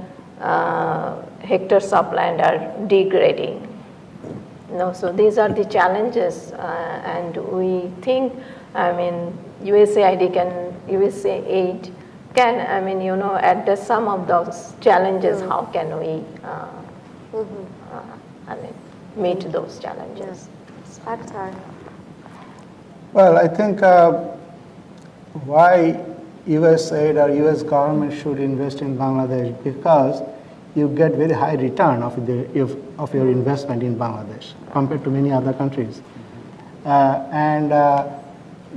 hectares of land are degrading. So these are the challenges, and we think, USAID can, address some of those challenges. How can we, meet those challenges? Well, I think why USAID or US government should invest in Bangladesh, because you get very high return of your investment in Bangladesh compared to many other countries. And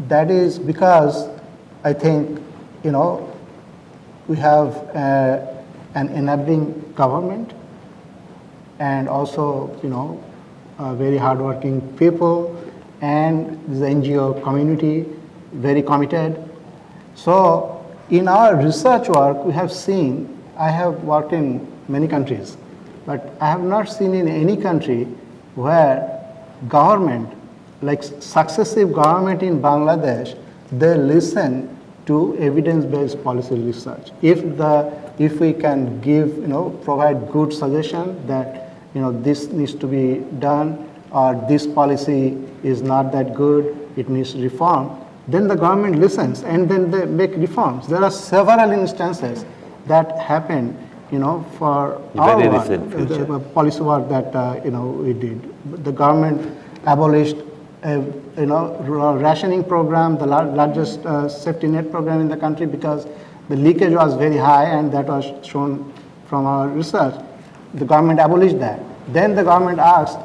that is because I think, we have an enabling government and also, very hardworking people, and the NGO community very committed. So in our research work, we have seen, I have worked in many countries, but I have not seen in any country where government, like successive government in Bangladesh, they listen to evidence-based policy research. If we can give, provide good suggestion that, this needs to be done, or this policy is not that good, it needs reform, then the government listens and then they make reforms. There are several instances that happen, for our work, the policy work that, we did. The government abolished a, rationing program, the largest safety net program in the country, because the leakage was very high, and that was shown from our research. The government abolished that. Then the government asked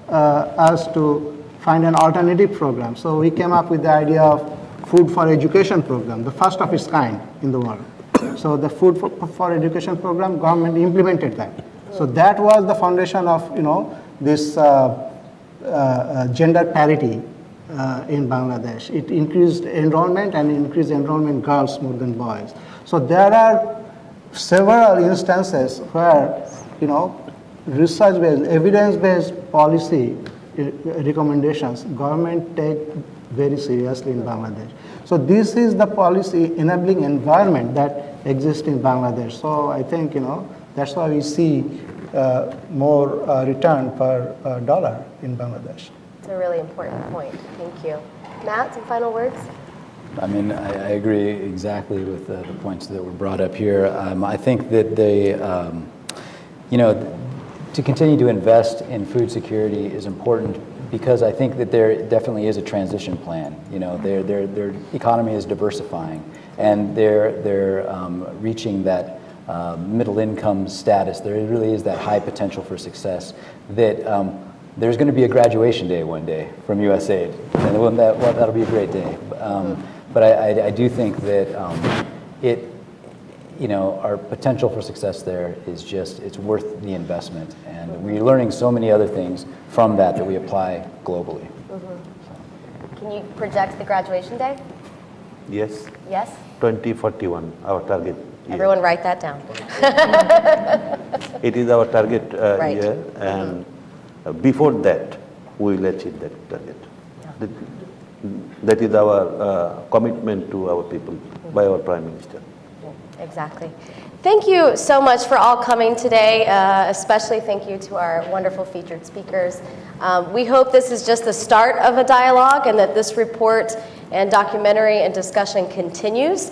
us to find an alternative program. So we came up with the idea of Food for Education program, the first of its kind in the world. So the Food for Education program, government implemented that. So that was the foundation of, this gender parity in Bangladesh. It increased enrollment, and increased enrollment girls more than boys. So there are several instances where, research-based, evidence-based policy recommendations, government take very seriously in Bangladesh. So this is the policy enabling environment that exists in Bangladesh. So I think, that's why we see more return per dollar in Bangladesh. It's a really important point. Thank you. Matt, some final words? I agree exactly with the points that were brought up here. I think that to continue to invest in food security is important, because I think that there definitely is a transition plan. Their economy is diversifying, and they're reaching that middle income status. There really is that high potential for success. That there's going to be a graduation day one day from USAID, and that'll be a great day. But I do think that our potential for success there is it's worth the investment. And we're learning so many other things from that we apply globally. Can you project the graduation day? Yes. Yes? 2041, our target year. Everyone write that down. It is our target Right. year, and before that, we will achieve that target. That is our commitment to our people by our Prime Minister. Exactly. Thank you so much for all coming today. Especially thank you to our wonderful featured speakers. We hope this is just the start of a dialogue, and that this report and documentary and discussion continues.